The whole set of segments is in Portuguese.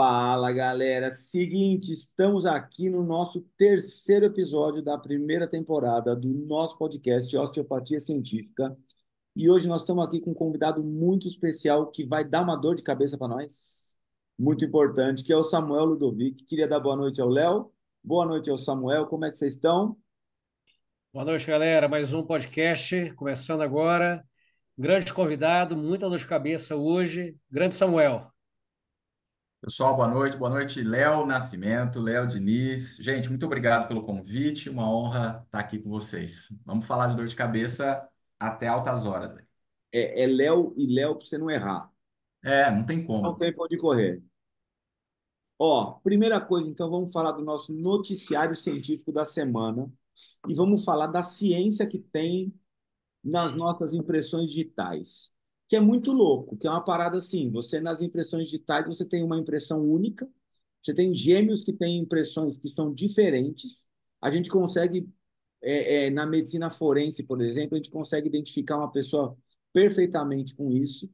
Fala, galera. Seguinte, estamos aqui no nosso terceiro episódio da primeira temporada do nosso podcast Osteopatia Científica. E hoje nós estamos aqui com um convidado muito especial que vai dar uma dor de cabeça para nós, muito importante, que é o Samuel Ludovic. Queria dar boa noite ao Léo. Boa noite ao Samuel. Como é que vocês estão? Boa noite, galera. Mais um podcast começando agora. Grande convidado, muita dor de cabeça hoje. Grande Samuel. Pessoal, boa noite, Léo Nascimento, Léo Diniz. Gente, muito obrigado pelo convite, uma honra estar aqui com vocês. Vamos falar de dor de cabeça até altas horas aí. É Léo e Léo para você não errar. Não tem Não como. tem para onde correr. Ó, primeira coisa, então vamos falar do nosso noticiário científico da semana e vamos falar da ciência que tem nas nossas impressões digitais, que é muito louco, que é uma parada assim, você nas impressões digitais você tem uma impressão única, você tem gêmeos que têm impressões que são diferentes, a gente consegue, na medicina forense, por exemplo, a gente consegue identificar uma pessoa perfeitamente com isso,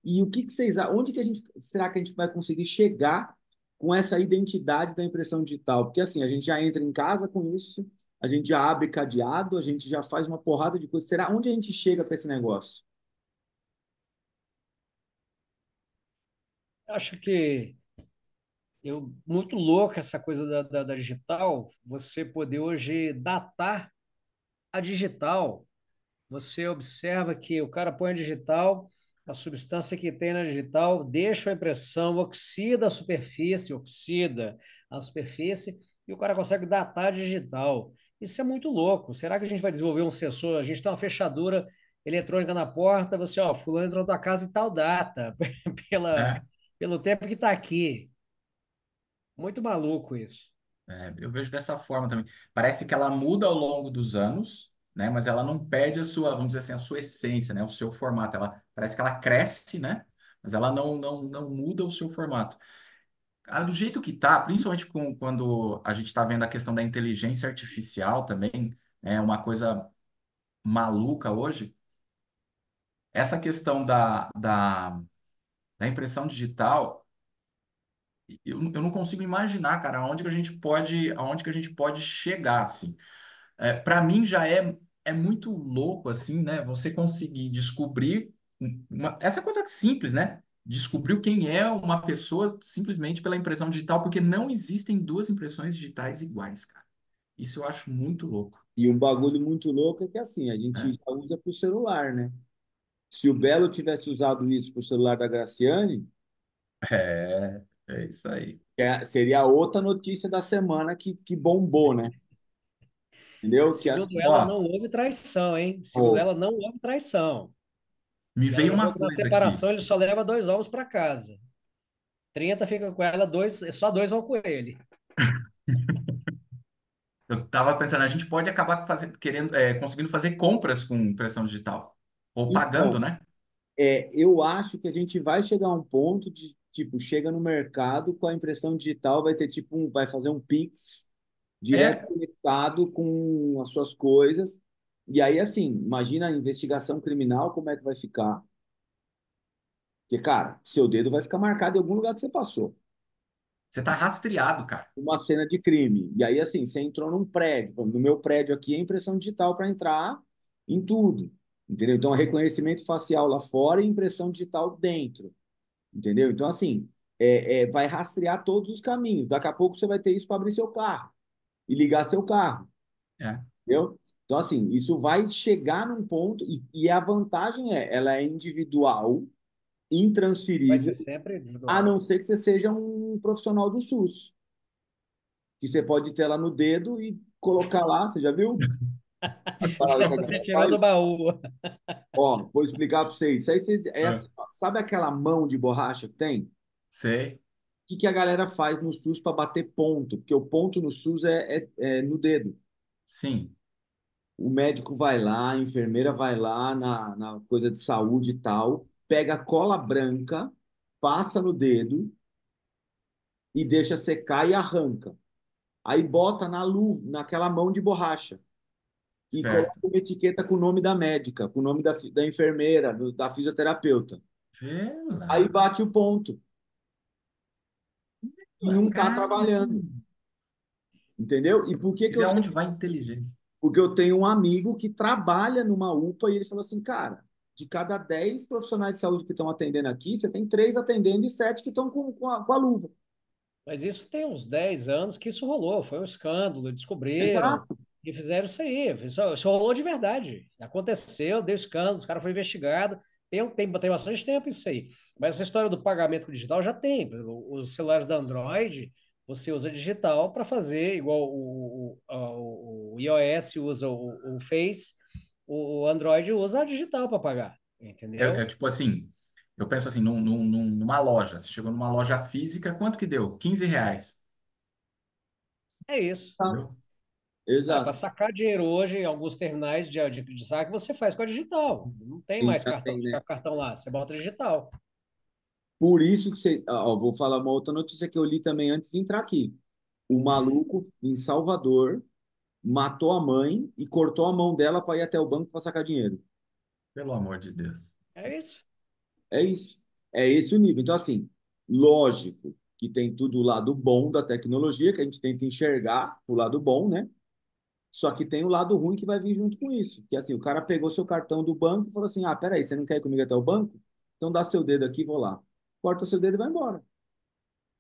e o que que vocês, onde que a gente, será que a gente vai conseguir chegar com essa identidade da impressão digital? Porque assim, a gente já entra em casa com isso, a gente já abre cadeado, a gente já faz uma porrada de coisa. Será onde a gente chega com esse negócio? Acho que muito louco essa coisa da digital, você poder hoje datar a digital. Você observa que o cara põe a digital, a substância que tem na digital deixa a impressão, oxida a superfície e o cara consegue datar a digital. Isso é muito louco. Será que a gente vai desenvolver um sensor? A gente tem uma fechadura eletrônica na porta, você, ó, fulano entrou na tua casa e tal data, pela, É, pelo tempo que está aqui. Muito maluco isso. eu vejo dessa forma também. Parece que ela muda ao longo dos anos, né? Mas ela não perde a sua, vamos dizer assim, a sua essência, né? O seu formato. Ela parece que ela cresce, né? Mas ela não muda o seu formato. Cara, do jeito que tá, principalmente quando a gente está vendo a questão da inteligência artificial também, é uma coisa maluca hoje. Essa questão da impressão digital, eu não consigo imaginar, cara, aonde que a gente pode chegar, assim. Para mim já é muito louco, assim, né? Você conseguir descobrir essa coisa simples, né? Descobriu quem é uma pessoa simplesmente pela impressão digital, porque não existem duas impressões digitais iguais, cara. Isso eu acho muito louco, E um bagulho muito louco é que assim, a gente né? já usa para o celular, né? Se o Belo tivesse usado isso para o celular da Graciane, É isso aí. seria outra notícia da semana que bombou, né? Entendeu? Que, Segundo ela, não Ó, houve traição, hein? Segundo pô, ela, não houve traição. me E ela veio já falou uma que na coisa aqui. separação ele só leva dois ovos para casa. 30 fica com ela, dois, só dois vão com ele. Eu tava pensando, a gente pode acabar querendo, conseguindo fazer compras com impressão digital. Ou pagando, então, né? eu acho que a gente vai chegar a um ponto de, tipo, chega no mercado com a impressão digital, vai ter tipo vai fazer um Pix direto É, conectado com as suas coisas. E aí, assim, imagina a investigação criminal, como é que vai ficar? Porque, cara, seu dedo vai ficar marcado em algum lugar que você passou. você tá rastreado, cara. Uma cena de crime. E aí, assim, você entrou num prédio. No meu prédio aqui é impressão digital para entrar em tudo. Entendeu? Então, reconhecimento facial lá fora e impressão digital dentro. Entendeu? Então, assim, vai rastrear todos os caminhos. Daqui a pouco você vai ter isso para abrir seu carro e ligar seu carro. É. Entendeu? Então, assim, isso vai chegar num ponto, e a vantagem ela é individual, Vai intransferível, ser sempre a individual. não ser que você seja um profissional do SUS, que você pode ter lá no dedo e colocar lá, você já viu? As paradas que a Essa você galera tirou faz? do baú. Ó, vou explicar para vocês. Isso aí É. assim, ó, sabe aquela mão de borracha que tem? O Sei, que a galera faz no SUS para bater ponto? Porque o ponto no SUS é no dedo. sim, O médico vai lá, a enfermeira vai lá na coisa de saúde e tal, pega a cola branca, passa no dedo e deixa secar e arranca. Aí bota na luva, naquela mão de borracha e coloca certo. uma etiqueta com o nome da médica, com o nome da enfermeira, da fisioterapeuta. Vê Aí lá. bate o ponto. e não está Caramba! trabalhando, entendeu? E por que E que de eu sei? onde vai a inteligência? Porque eu tenho um amigo que trabalha numa UPA e ele falou assim, cara, de cada 10 profissionais de saúde que estão atendendo aqui, você tem 3 atendendo e 7 que estão com a luva. Mas isso tem uns 10 anos que isso rolou, foi um escândalo, descobriram Exato. e fizeram isso aí. Isso rolou de verdade. Aconteceu, deu escândalo, os caras foram investigados. Tem bastante tempo isso aí. Mas essa história do pagamento digital já tem. Os celulares da Android, você usa digital para fazer, igual o iOS usa o Face, o Android usa a digital para pagar, É entendeu? tipo assim, eu penso assim, numa loja, você chegou numa loja física, quanto que deu? R$ 15, É isso. Tá. entendeu? Para Exato. sacar dinheiro hoje, em alguns terminais de saque, você faz com a digital. Não tem Sim, mais já cartão, tem, ficar né? com cartão lá, você bota digital. Por isso que você. Ó, vou falar uma outra notícia que eu li também antes de entrar aqui. O maluco em Salvador matou a mãe e cortou a mão dela para ir até o banco para sacar dinheiro. Pelo amor de Deus. É isso. É isso. É esse o nível. Então, assim, lógico que tem tudo o lado bom da tecnologia, que a gente tenta enxergar o lado bom, né? Só que tem o lado ruim que vai vir junto com isso. Que assim, o cara pegou seu cartão do banco e falou assim: ah, peraí, você não quer ir comigo até o banco? Então dá seu dedo aqui, vou lá. Corta seu dedo e vai embora.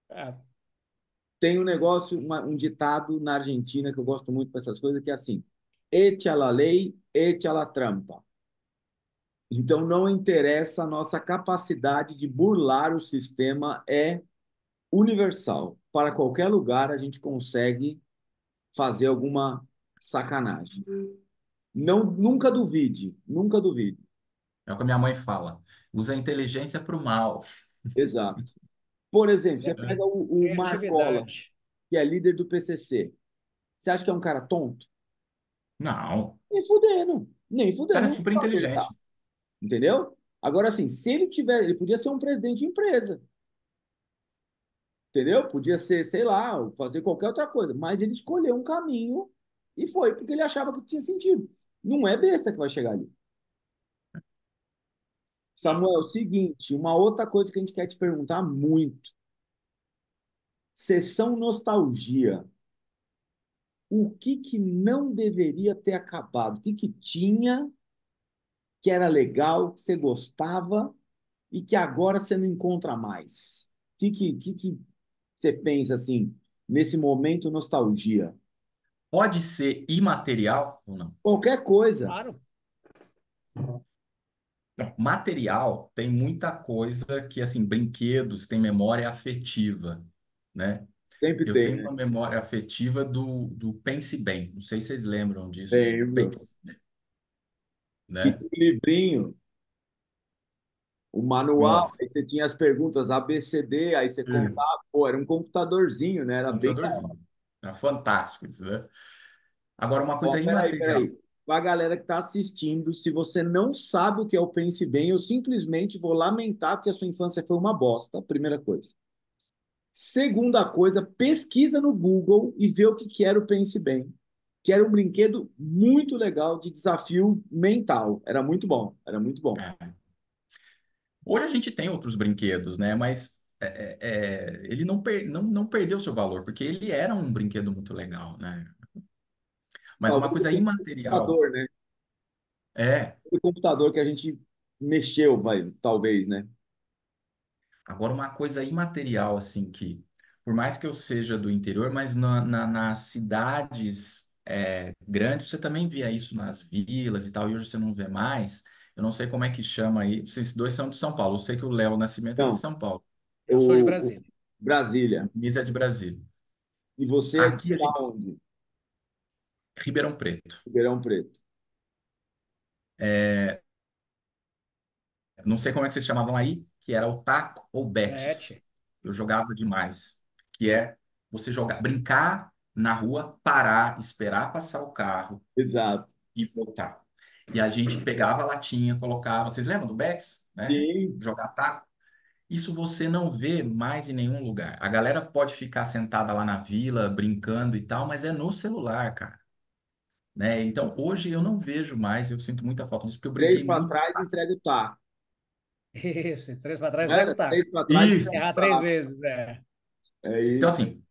É, Tem um negócio, um ditado na Argentina que eu gosto muito para essas coisas, que é assim: echa la ley, echa la trampa. Então não interessa a nossa capacidade de burlar o sistema é universal. Para qualquer lugar a gente consegue fazer alguma sacanagem. Não, nunca duvide, nunca duvide. É o que a minha mãe fala. Usa a inteligência para o mal. Exato. Por exemplo, isso é você pega o Marcola, criatividade. que é líder do PCC. Você acha que é um cara tonto? Não. Nem fudendo. Nem O cara fudendo. é Não super sabe aguentar. inteligente. Entendeu? Agora, assim, se ele tiver, ele podia ser um presidente de empresa. Entendeu? Podia ser, sei lá, fazer qualquer outra coisa. Mas ele escolheu um caminho e foi, porque ele achava que tinha sentido. Não é besta que vai chegar ali. Samuel, é o seguinte, uma outra coisa que a gente quer te perguntar muito. Sessão nostalgia. O que que não deveria ter acabado? O que que tinha que era legal, que você gostava e que agora você não encontra mais? O que que você pensa assim, nesse momento nostalgia? Pode ser imaterial ou não? Qualquer coisa. Claro. Não, material tem muita coisa que, assim, brinquedos tem memória afetiva, né? Sempre Eu tem, tenho né? uma memória afetiva do Pense Bem. Não sei se vocês lembram disso, do Lembro. Pense, Que né? tinha o livrinho, o manual, Nossa, aí você tinha as perguntas A, B, C, D, aí você é, contava, pô, era um computadorzinho, né? Era bem. computadorzinho. Era fantástico isso, né? Agora, uma Ó, coisa peraí, imaterial. peraí. Para a galera que está assistindo, se você não sabe o que é o Pense Bem, eu simplesmente vou lamentar porque a sua infância foi uma bosta, primeira coisa. Segunda coisa, pesquisa no Google e vê o que que era o Pense Bem, que era um brinquedo muito legal de desafio mental. Era muito bom, era muito bom. É. Hoje a gente tem outros brinquedos, né? Mas ele não perdeu seu valor, porque ele era um brinquedo muito legal, né? Mas uma Talvez coisa o imaterial computador, né? é. O computador que a gente mexeu, vai, talvez, né? Agora, uma coisa imaterial, assim, que, por mais que eu seja do interior, mas nas cidades grandes, você também via isso nas vilas e tal, e hoje você não vê mais. Eu não sei como é que chama aí. Vocês dois são de São Paulo. Eu sei que o Léo Nascimento é de Não, São Paulo. Eu sou de o Brasília. Brasília. O Miss é de Brasília. E você é de Aqui a gente, onde? Ribeirão Preto. Ribeirão Preto. Não sei como é que vocês chamavam aí, que era o taco ou betes. Bete. Eu jogava demais. Que é você jogar, brincar na rua, parar, esperar passar o carro Exato. e voltar. E a gente pegava a latinha, colocava. Vocês lembram do betes, né? Sim, Jogar taco. Isso você não vê mais em nenhum lugar. A galera pode ficar sentada lá na vila, brincando e tal, mas é no celular, cara. Né? Então, hoje eu não vejo mais, eu sinto muita falta disso, porque eu três brinquei para muito. trás, entrega o taco. Isso, três para trás, Não entrega era? o taco. Três para trás, Se Isso! entrega o errar três taco. vezes, é. É Então, isso. assim,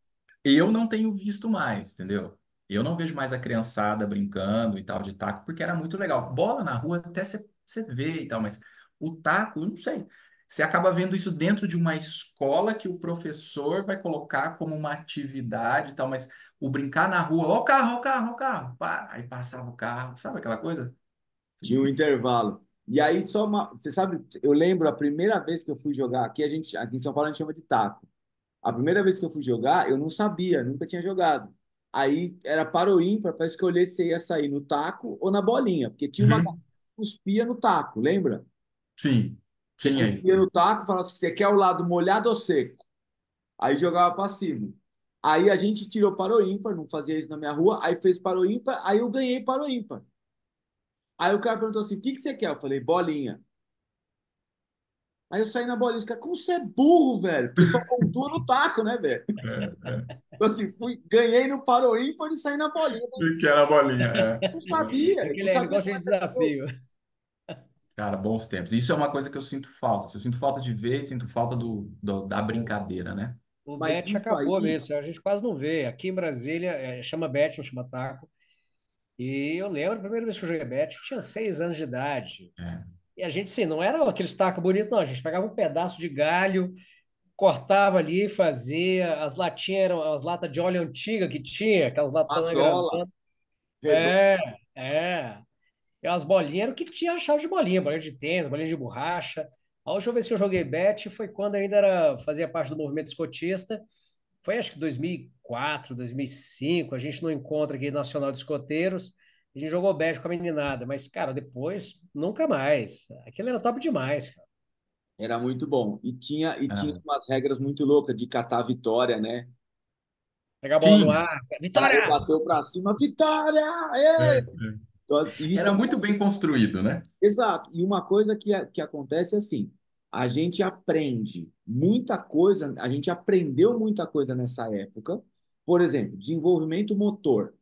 eu não tenho visto mais, entendeu? Eu não vejo mais a criançada brincando e tal de taco, porque era muito legal. Bola na rua até você vê e tal, mas o taco, eu não sei. Você acaba vendo isso dentro de uma escola que o professor vai colocar como uma atividade e tal, mas o brincar na rua, ó o carro, ó o carro, ó o carro, pá, aí passava o carro, sabe aquela coisa? Tinha um intervalo. E aí, só uma. Você sabe, eu lembro a primeira vez que eu fui jogar, aqui em São Paulo a gente chama de taco. A primeira vez que eu fui jogar, eu não sabia, nunca tinha jogado. Aí era para o ímpar para escolher se ia sair no taco ou na bolinha, porque tinha uma galera Uhum. que cuspia no taco, lembra? Sim, Você tinha aí. cuspia no taco e falava assim: você quer o lado molhado ou seco? Aí jogava para cima. Aí a gente tirou para o ímpar, não fazia isso na minha rua, aí fez para o ímpar, aí eu ganhei para o ímpar. Aí o cara perguntou assim: o que que você quer? Eu falei: bolinha. Aí eu saí na bolinha, os caras, como você é burro, velho? Porque só pontua no taco, né, velho? É, é. Então, assim, ganhei no Paro Ímpar e saí na bolinha. E que era a bolinha, é. Não sabia, eu não Aquele sabia negócio como de é que era o jogo. desafio. Cara, bons tempos. Isso é uma coisa que eu sinto falta. Eu sinto falta de ver e sinto falta da brincadeira, né? O Mas bet isso acabou aí, mesmo, a gente quase não vê. Aqui em Brasília, chama bet, não chama taco. E eu lembro, a primeira vez que eu joguei bet, eu tinha 6 anos de idade. É. E a gente, sim, não era aquele taco bonito, não. A gente pegava um pedaço de galho, cortava ali, fazia. As latinhas eram as latas de óleo antiga que tinha, aquelas latonas Mazola, grandonas. Redondo, É, é. E as bolinhas era o que tinha chave de bolinha, bolinha de tênis, bolinha de borracha. A última vez que eu joguei bet foi quando ainda fazia parte do movimento escotista. Foi acho que 2004, 2005. A gente não encontra aqui Nacional de Escoteiros. A gente jogou bet com a meninada, mas, cara, depois nunca mais. Aquilo era top demais, cara. era muito bom. E tinha Ah, umas regras muito loucas de catar a vitória, né? Pegar a bola no tinha. ar. O cara Vitória! rebateu pra cima, vitória! É, Ê! é. Então, isso Era é muito bem construído, né? exato. E uma coisa que acontece é assim: a gente aprende muita coisa, a gente aprendeu muita coisa nessa época. Por exemplo, desenvolvimento motor.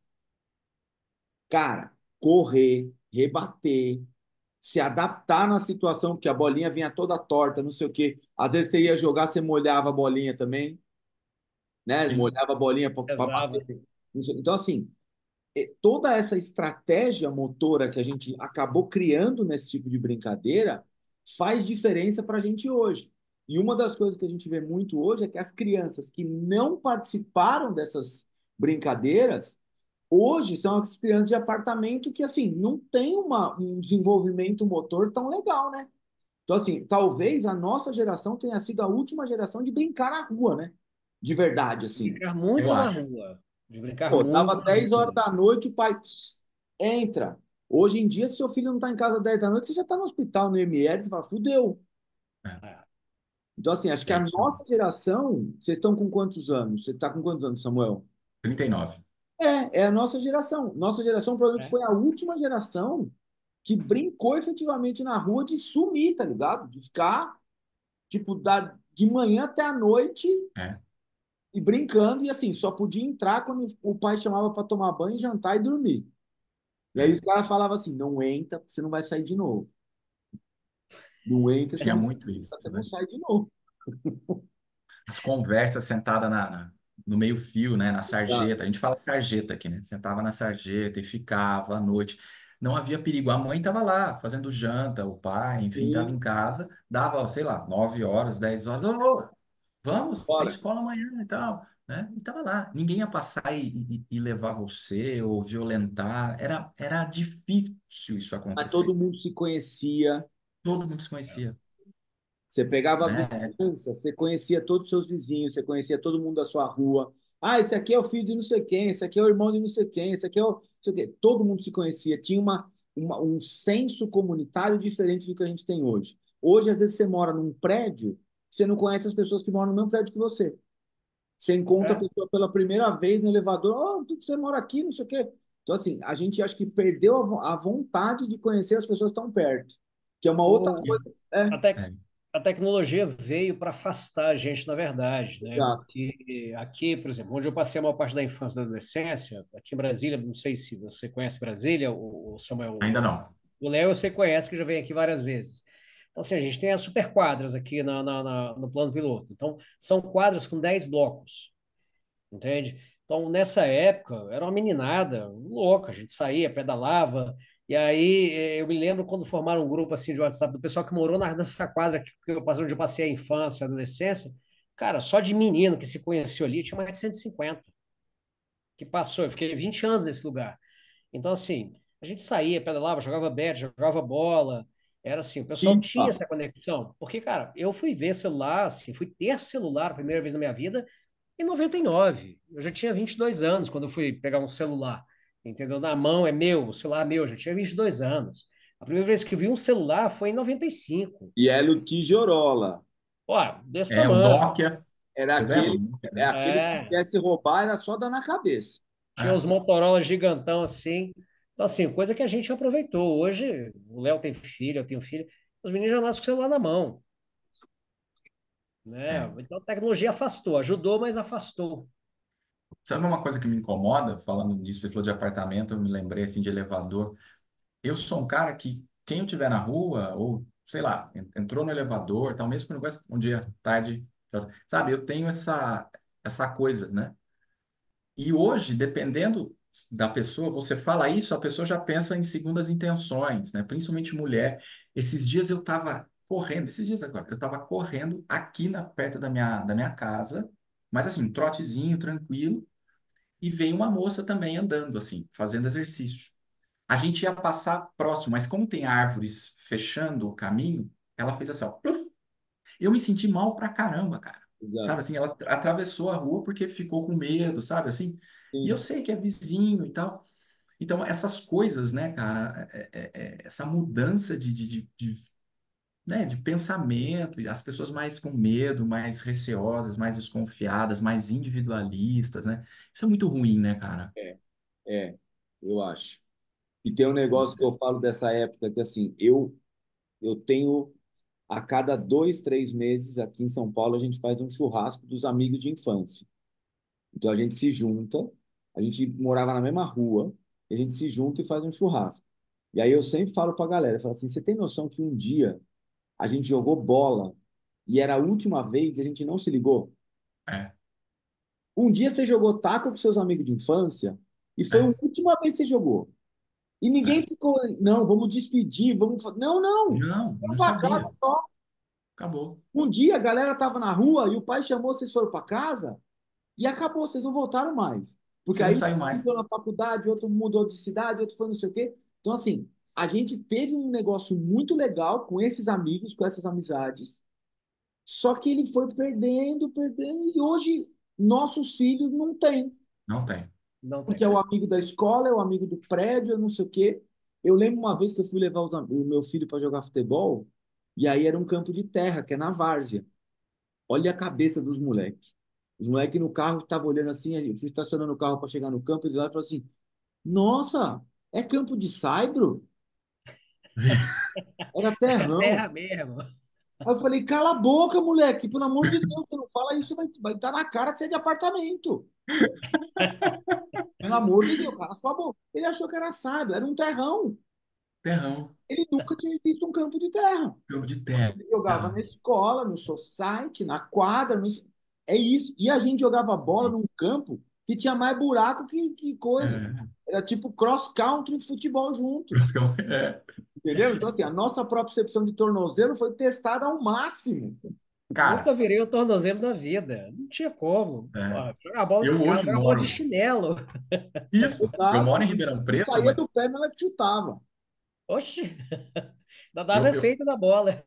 Cara, correr, rebater, se adaptar na situação, porque a bolinha vinha toda torta, não sei o quê. Às vezes você ia jogar, você molhava a bolinha também, né? Sim. Molhava a bolinha para bater. Pesava. Então, assim, toda essa estratégia motora que a gente acabou criando nesse tipo de brincadeira faz diferença para a gente hoje. E uma das coisas que a gente vê muito hoje é que as crianças que não participaram dessas brincadeiras, hoje são as crianças de apartamento que, assim, não tem um desenvolvimento motor tão legal, né? Então, assim, talvez a nossa geração tenha sido a última geração de brincar na rua, né? De verdade, De assim. brincar Eu muito na acho. rua. De brincar Pô, dava muito na 10 horas rua. da noite, o pai entra. Hoje em dia, se seu filho não está em casa 10 da noite, você já está no hospital, no IML, você fala, fudeu. É, Ah, Então, assim, acho que é a isso aí. nossa geração, vocês estão com quantos anos? Você está com quantos anos, Samuel? 39. É a nossa geração. Nossa geração provavelmente é. foi a última geração que brincou efetivamente na rua de sumir, tá ligado? De ficar, tipo, de manhã até a noite É, e brincando, e assim, só podia entrar quando o pai chamava para tomar banho, jantar e dormir. E aí é. os caras falavam assim: não entra, porque você não vai sair de novo. Não entra, Tinha muito isso, você não né? sai de novo. As conversas sentada no meio-fio, né? Na Tá? sarjeta. A gente fala sarjeta aqui, né? Sentava na sarjeta e ficava à noite. Não havia perigo. A mãe estava lá fazendo janta, o pai, enfim, estava em Sim, casa. Dava, sei lá, 9 horas, 10 horas. Ô, ô, vamos, tem bora. escola amanhã e tal, né? E tava lá. Ninguém ia passar e levar você ou violentar. Era difícil isso Mas todo acontecer. mundo se conhecia. Todo mundo se conhecia, Você pegava a né? vizinhança, você conhecia todos os seus vizinhos, você conhecia todo mundo da sua rua. Ah, esse aqui é o filho de não sei quem, esse aqui é o irmão de não sei quem, esse aqui é o. Não sei o quê. Todo mundo se conhecia. Tinha um senso comunitário diferente do que a gente tem hoje. Hoje, às vezes, você mora num prédio, você não conhece as pessoas que moram no mesmo prédio que você. Você encontra a É. pessoa pela primeira vez no elevador, oh, você mora aqui, não sei o quê. Então, assim, a gente acho que perdeu a vontade de conhecer as pessoas tão perto, que é uma outra O, coisa. É, a, tec- É, a tecnologia veio para afastar a gente, na verdade, né? exato. Porque aqui, por exemplo, onde eu passei a maior parte da infância e da adolescência, aqui em Brasília, não sei se você conhece Brasília, o Samuel, ainda não. o Léo você conhece, que já veio aqui várias vezes. Então, assim, a gente tem as super quadras aqui no plano piloto. Então, são quadras com 10 blocos, entende? Então, nessa época, era uma meninada louca, a gente saía, pedalava, e aí eu me lembro quando formaram um grupo assim de WhatsApp do pessoal que morou nessa quadra que eu passei, onde eu passei a infância, a adolescência, cara, só de menino que se conheceu ali, tinha mais de 150 que passou, eu fiquei 20 anos nesse lugar. Então, assim, a gente saía, pedalava, jogava bet, jogava bola, era assim, o pessoal tinha FIFA. essa conexão, porque, cara, eu fui ver celular, assim, fui ter celular a primeira vez na minha vida em 99. Eu já tinha 22 anos quando eu fui pegar um celular, entendeu? Na mão é meu, o celular é meu, eu já tinha 22 anos. A primeira vez que eu vi um celular foi em 95. E era o tijorola. Ó, desse O tamanho. Nokia. Era Você lembra? aquele, é aquele que É, quisesse roubar, era só dar na cabeça. tinha É, os Motorola gigantão assim. Então, assim, coisa que a gente aproveitou. Hoje, o Léo tem filho, eu tenho filho, os meninos já nascem com o celular na mão, né? é. Então, a tecnologia afastou, ajudou, mas afastou. Sabe uma coisa que me incomoda, falando disso, você falou de apartamento, eu me lembrei assim de elevador. Eu sou um cara que, quem eu tiver na rua, ou sei lá, entrou no elevador, tal, mesmo que não conheça, um dia, tarde, sabe, eu tenho essa coisa, né? E hoje, dependendo da pessoa, você fala isso, a pessoa já pensa em segundas intenções, né? Principalmente mulher. Esses dias eu estava correndo, esses dias agora, eu estava correndo aqui perto da minha casa, mas assim, um trotezinho, tranquilo, e veio uma moça também andando, assim, fazendo exercício. A gente ia passar próximo, mas como tem árvores fechando o caminho, ela fez assim, ó, pluf. Eu me senti mal pra caramba, cara. Exato. Sabe assim, ela atravessou a rua porque ficou com medo, sabe assim? E eu Sim. sei que é vizinho e tal. Então, essas coisas, né, cara, essa mudança né, de pensamento, e as pessoas mais com medo, mais receosas, mais desconfiadas, mais individualistas, né? Isso é muito ruim, né, cara? É, eu acho. E tem um negócio que eu falo dessa época que assim, eu tenho a cada 2, 3 meses aqui em São Paulo a gente faz um churrasco dos amigos de infância. Então a gente se junta, a gente morava na mesma rua, e a gente se junta e faz um churrasco. E aí eu sempre falo pra galera, eu falo assim, você tem noção que um dia a gente jogou bola e era a última vez e a gente não se ligou? É, Um dia você jogou taco com seus amigos de infância e foi a é, última vez que você jogou. E ninguém é. ficou, não, vamos despedir, vamos. Não, não. Não, Vamos não para casa sabia. só. Acabou. Um dia a galera tava na rua e o pai chamou, vocês foram para casa e acabou, vocês não voltaram mais. Porque Você não aí saiu um mais. mudou na faculdade, outro mudou de cidade, outro foi não sei o quê. Então, assim, a gente teve um negócio muito legal com esses amigos, com essas amizades, só que ele foi perdendo, perdendo, e hoje nossos filhos não têm. Não tem. Não Porque tem. é o amigo da escola, é o amigo do prédio, é não sei o quê. Eu lembro uma vez que eu fui levar o meu filho para jogar futebol, e aí era um campo de terra, que é na várzea. Olha a cabeça dos moleques. Os moleques no carro estavam olhando assim, eu fui estacionando o carro para chegar no campo, e lá falou assim: Nossa, é campo de saibro? Era É terrão. terra mesmo. Aí eu falei: Cala a boca, moleque, pelo amor de Deus, você não fala isso, vai estar na cara que você é de apartamento. Pelo amor de Deus, cala sua boca. Ele achou que era sábio, era um terrão. Terrão. Ele nunca tinha visto um campo de terra. Jogo de terra. Ele jogava na escola, no society, na quadra. É isso. E a gente jogava bola num campo que tinha mais buraco que coisa. É. Era tipo cross-country e futebol junto. Então, é. Entendeu? Então, assim, a nossa propriocepção de tornozelo foi testada ao máximo. Cara, Nunca virei o tornozelo da vida. Não tinha como. é, Porra, jogar bola eu descalço, hoje jogar bola de moro. chinelo. Isso, eu Exato. moro em Ribeirão Não Preto, saía mas do pé, ela chutava. Oxi, ainda dava eu, eu, efeito na bola.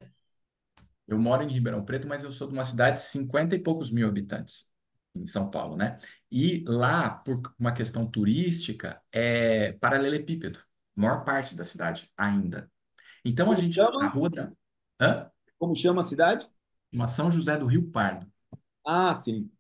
eu moro em Ribeirão Preto, mas eu sou de uma cidade de 50 e poucos mil habitantes, em São Paulo, né? E lá, por uma questão turística, é paralelepípedo, a maior parte da cidade ainda. Então a Como gente, a chama? rua da. Hã? Como chama a cidade? Uma São José do Rio Pardo. Ah, sim.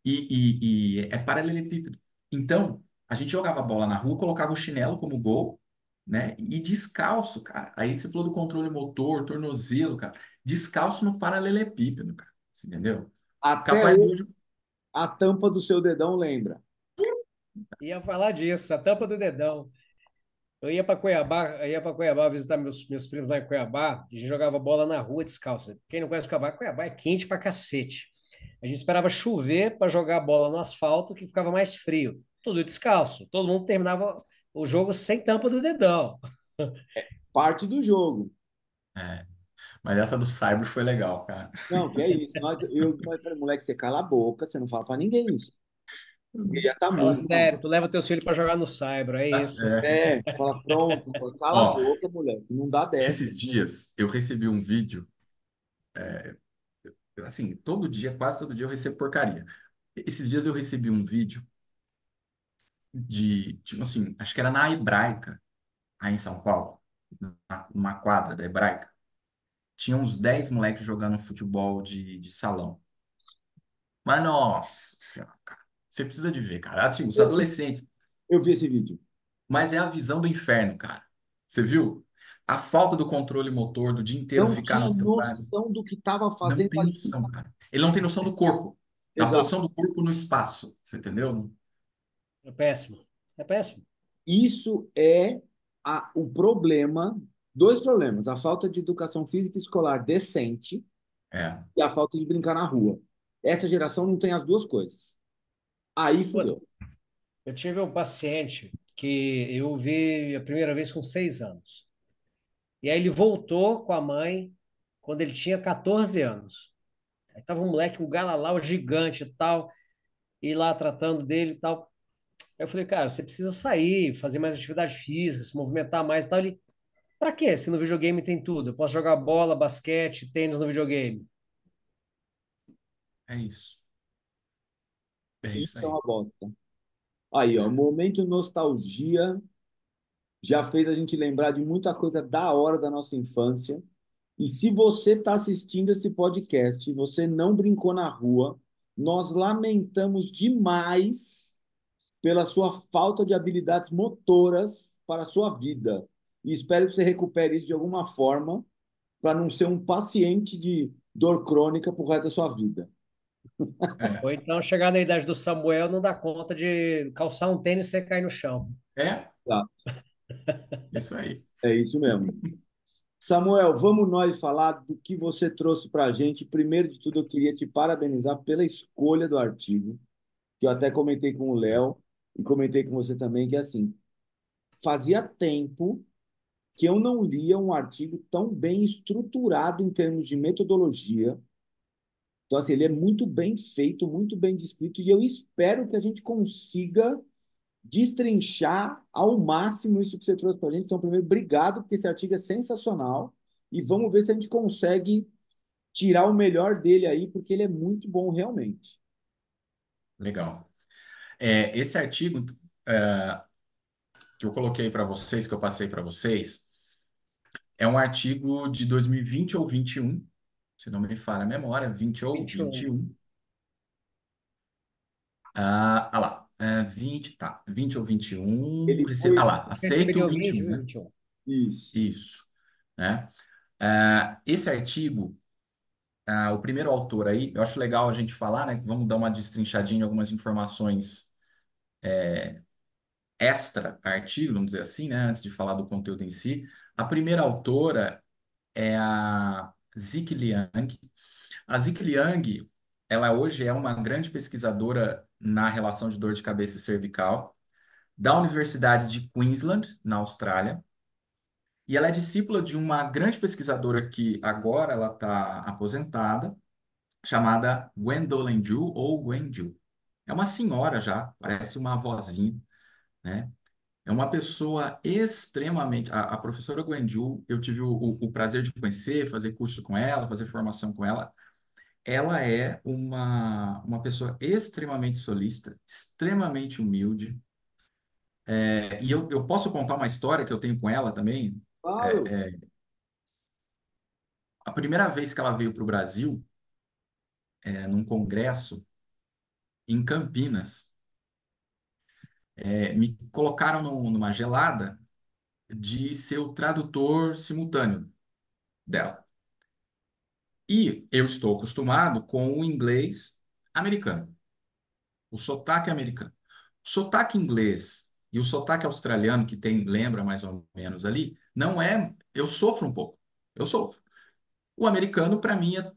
E é paralelepípedo. Então, a gente jogava bola na rua, colocava o chinelo como gol, né? E descalço, cara. Aí você falou do controle motor, tornozelo, cara. Descalço no paralelepípedo, cara. Você entendeu? Até Capaz de hoje, hoje. a tampa do seu dedão lembra. Ia falar disso, a tampa do dedão. Eu ia para Cuiabá visitar meus primos lá em Cuiabá, e a gente jogava bola na rua descalço. Quem não conhece Cuiabá, Cuiabá é quente pra cacete. A gente esperava chover para jogar bola no asfalto, que ficava mais frio. Tudo descalço. Todo mundo terminava o jogo sem tampa do dedão. Parte do jogo. É, mas essa do Cyber foi legal, cara. Não, que é isso. Nós falei, moleque, você cala a boca, você não fala pra ninguém isso. Porque ia estar Fala muito mal. sério, tu leva teu filho para jogar no Cyber, é Tá isso. certo. É, fala, pronto, cala a Ó, boca, moleque, não dá dessa. esses dias eu recebi um vídeo, assim, todo dia, quase todo dia eu recebo porcaria. Esses dias eu recebi um vídeo tipo assim, acho que era na Hebraica, aí em São Paulo, uma quadra da Hebraica. Tinha uns 10 moleques jogando futebol de salão. Mas, nossa senhora, cara, você precisa de ver, cara. Assim, os Eu vi, adolescentes, eu vi esse vídeo. mas é a visão do inferno, cara. Você viu? A falta do controle motor, do dia inteiro Não ficar no tinha celular, noção do que estava não fazendo tem ali. noção, cara. Ele não tem noção do corpo, da Exato. posição do corpo no espaço, você entendeu? É péssimo. É péssimo. Isso é o problema, dois problemas: a falta de educação física escolar decente É, e a falta de brincar na rua. Essa geração não tem as duas coisas. Aí Pô, fudeu. eu tive um paciente que eu vi a primeira vez com 6 anos. E aí ele voltou com a mãe quando ele tinha 14 anos. Aí tava um moleque, um galalau gigante e tal, e lá tratando dele e tal. Aí eu falei, cara, você precisa sair, fazer mais atividade física, se movimentar mais e tal. Ele, pra quê? Se no videogame tem tudo. Eu posso jogar bola, basquete, tênis no videogame. é isso. É Isso isso é aí. uma bosta. Aí, ó, momento nostalgia já fez a gente lembrar de muita coisa da hora da nossa infância. E se você está assistindo esse podcast e você não brincou na rua, nós lamentamos demais pela sua falta de habilidades motoras para a sua vida. E espero que você recupere isso de alguma forma para não ser um paciente de dor crônica por resto da sua vida. É, Ou então chegar na idade do Samuel não dá conta de calçar um tênis e você cair no chão. é Tá? isso aí. É isso mesmo. Samuel, vamos nós falar do que você trouxe para a gente. Primeiro de tudo, eu queria te parabenizar pela escolha do artigo, que eu até comentei com o Léo e comentei com você também, que é assim, fazia tempo que eu não lia um artigo tão bem estruturado em termos de metodologia. Então, assim, ele é muito bem feito, muito bem descrito, e eu espero que a gente consiga destrinchar ao máximo isso que você trouxe para a gente. Então, primeiro, obrigado, porque esse artigo é sensacional, e vamos ver se a gente consegue tirar o melhor dele aí, porque ele é muito bom realmente. Legal. Esse artigo que eu coloquei para vocês, que eu passei para vocês, é um artigo de 2020 ou 21, se não me falha a memória, 20 ou 21. 21. Lá, 20, tá, 20 ou 21, Ele foi. lá, aceito Receberia o o 20 21, e o né? 21. Isso. Isso, né? Esse artigo, o primeiro autor aí, eu acho legal a gente falar, né? Vamos dar uma destrinchadinha em algumas informações extra artigo, vamos dizer assim, né? Antes de falar do conteúdo em si. A primeira autora é a Zik Liang. A Zik Liang, ela hoje é uma grande pesquisadora na relação de dor de cabeça e cervical da Universidade de Queensland, na Austrália. E ela é discípula de uma grande pesquisadora que agora ela está aposentada, chamada Gwendolyn Ju ou Gwen Ju. É uma senhora já, parece uma avózinha, né? É uma pessoa extremamente. A professora Gwen Ju, eu tive o prazer de conhecer, fazer curso com ela, fazer formação com ela. Ela é uma pessoa extremamente solista, extremamente humilde. E eu posso contar uma história que eu tenho com ela também. Claro. É, é, a primeira vez que ela veio para o Brasil, num congresso em Campinas, me colocaram numa gelada de ser o tradutor simultâneo dela. E eu estou acostumado com o inglês americano, o sotaque americano. O sotaque inglês E o sotaque australiano que tem, lembra mais ou menos ali, não é. Eu sofro um pouco. Eu sofro. O americano, para mim, é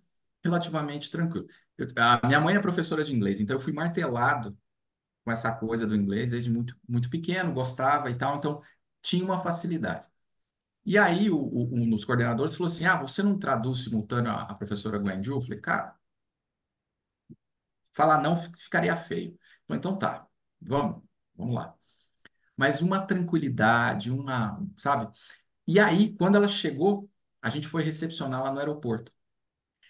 relativamente tranquilo. A minha mãe é professora de inglês, então eu fui martelado com essa coisa do inglês desde muito, muito pequeno, gostava e tal, então tinha uma facilidade. E aí, um dos coordenadores falou assim: Ah, você não traduz simultâneo a professora Guanju? Eu falei, cara, falar não ficaria feio. Ele falou, então tá, vamos lá. Mas uma tranquilidade, sabe? E aí, quando ela chegou, a gente foi recepcioná-la no aeroporto.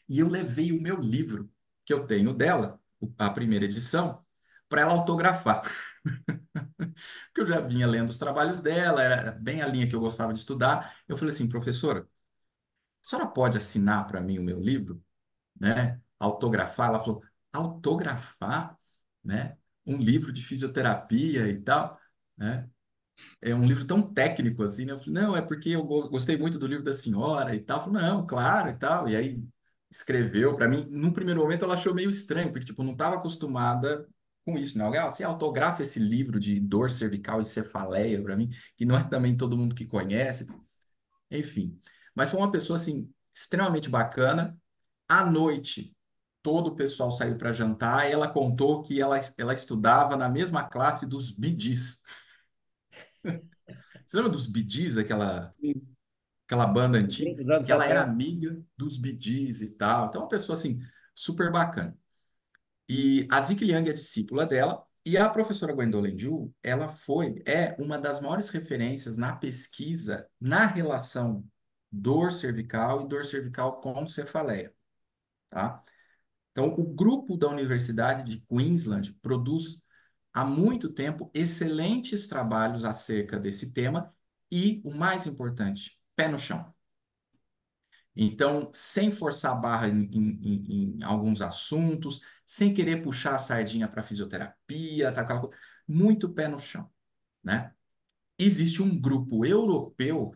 E eu levei o meu livro, que eu tenho dela, a primeira edição, para ela autografar. Porque eu já vinha lendo os trabalhos dela, era bem a linha que eu gostava de estudar. Eu falei assim, professora, a senhora pode assinar para mim o meu livro, né? Autografar? Ela falou, autografar, né? Um livro de fisioterapia e tal, né? É um livro tão técnico assim, né? Eu falei, não, é porque eu gostei muito do livro da senhora e tal. Eu falei, não, claro e tal. E aí escreveu para mim. Num primeiro momento ela achou meio estranho, porque tipo, não estava acostumada com isso, né? Alguém, você autografa esse livro de dor cervical e cefaleia para mim, que não é também todo mundo que conhece. Enfim, mas foi uma pessoa assim extremamente bacana. À noite, todo o pessoal saiu para jantar e ela contou que ela estudava na mesma classe dos Bee Gees. Você lembra dos Bee Gees, aquela banda antiga? Dos anos E ela era 70. amiga dos Bee Gees e tal. Então, uma pessoa assim, super bacana. E a Ziki Liang é discípula dela. E a professora Gwendolyn Ju, é uma das maiores referências na pesquisa na relação dor cervical e dor cervical com cefaleia, tá? Então, o grupo da Universidade de Queensland produz há muito tempo excelentes trabalhos acerca desse tema e, o mais importante, pé no chão. Então, sem forçar a barra em alguns assuntos, sem querer puxar a sardinha para fisioterapia, sabe, muito pé no chão, né? Existe um grupo europeu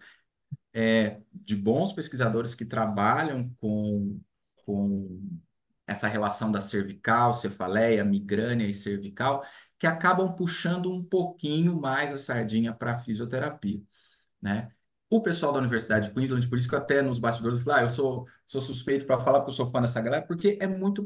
de bons pesquisadores que trabalham com essa relação da cervical, cefaleia, migrânia e cervical, que acabam puxando um pouquinho mais a sardinha para a fisioterapia, né? O pessoal da Universidade de Queensland, por isso que eu até nos bastidores falei, eu sou suspeito para falar porque eu sou fã dessa galera, porque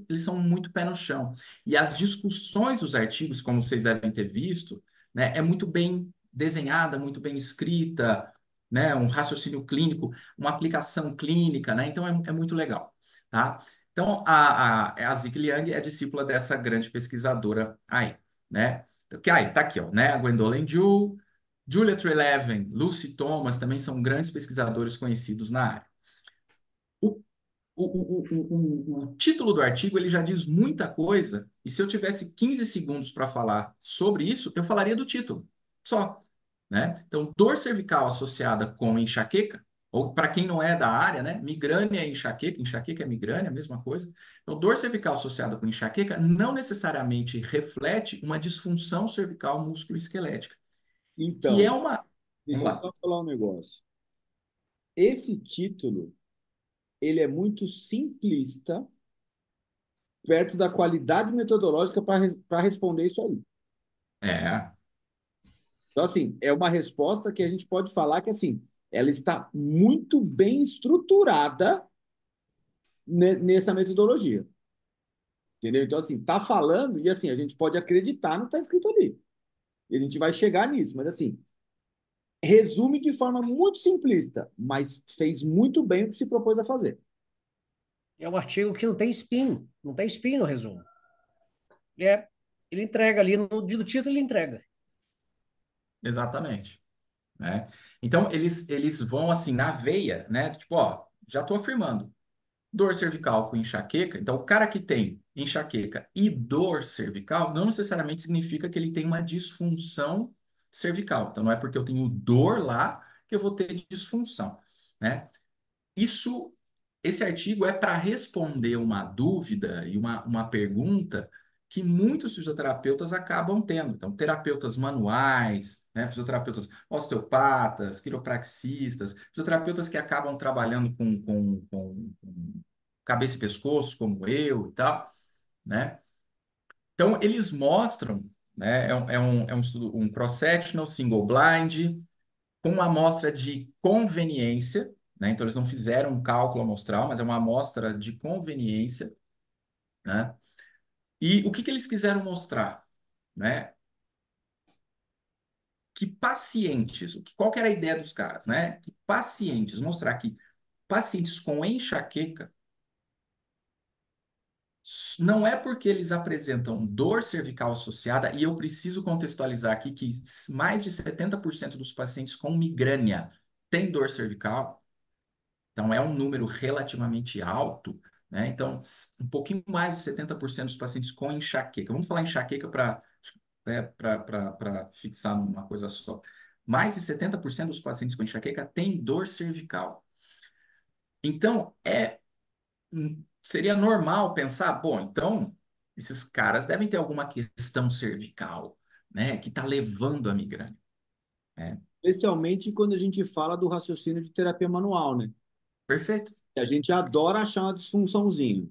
eles são muito pé no chão. E as discussões dos artigos, como vocês devem ter visto, né, é muito bem desenhada, muito bem escrita, né, um raciocínio clínico, uma aplicação clínica, né? Então é muito legal, tá? Então a Ziki Liang é discípula dessa grande pesquisadora aí, né? Que aí tá aqui, ó, né? A Gwendolyn Ju, Julia Treleaven, Lucy Thomas também são grandes pesquisadores conhecidos na área. O, o título do artigo ele já diz muita coisa, e se eu tivesse 15 segundos para falar sobre isso, eu falaria do título, só. Né? Então, dor cervical associada com enxaqueca, ou para quem não é da área, né? Migrânia é enxaqueca é migrânia, a mesma coisa. Então, dor cervical associada com enxaqueca não necessariamente reflete uma disfunção cervical musculoesquelética, que é Então, uma. Vamos deixa eu lá. só falar um negócio. Esse título, ele é muito simplista perto da qualidade metodológica para responder isso aí. É, Então, assim, é uma resposta que a gente pode falar que, assim, ela está muito bem estruturada nessa metodologia. Entendeu? Então, assim, tá falando e, assim, a gente pode acreditar no que está escrito ali. E a gente vai chegar nisso. Mas, assim, resume de forma muito simplista, mas fez muito bem o que se propôs a fazer. É um artigo que não tem spin, não tem spin no resumo. É, ele entrega ali, no título ele entrega. exatamente. Né? Então, eles vão assim na veia, né? Tipo, ó, já estou afirmando. Dor cervical com enxaqueca. Então, o cara que tem enxaqueca e dor cervical não necessariamente significa que ele tem uma disfunção cervical. Então, não é porque eu tenho dor lá que eu vou ter disfunção, né? Isso, esse artigo é para responder uma dúvida e uma pergunta que muitos fisioterapeutas acabam tendo. Então, terapeutas manuais, né, fisioterapeutas osteopatas, quiropraxistas, fisioterapeutas que acabam trabalhando com cabeça e pescoço, como eu e tal, né? Então, eles mostram né? É um estudo, um cross-sectional, single blind, com uma amostra de conveniência, né? Então, eles não fizeram um cálculo amostral, mas é uma amostra de conveniência, né? E o que que eles quiseram mostrar, né? Que pacientes, qual que era a ideia dos caras, né? Que pacientes, mostrar que pacientes com enxaqueca não é porque eles apresentam dor cervical associada, e eu preciso contextualizar aqui que mais de 70% dos pacientes com migrânia têm dor cervical, então é um número relativamente alto, né? Então, um pouquinho mais de 70% dos pacientes com enxaqueca. Vamos falar enxaqueca para fixar numa coisa só. Mais de 70% dos pacientes com enxaqueca têm dor cervical. Então, seria normal pensar, bom, então esses caras devem ter alguma questão cervical, né, que está levando a migrânia, né? Especialmente quando a gente fala do raciocínio de terapia manual, né? Perfeito. A gente adora achar uma disfunçãozinha.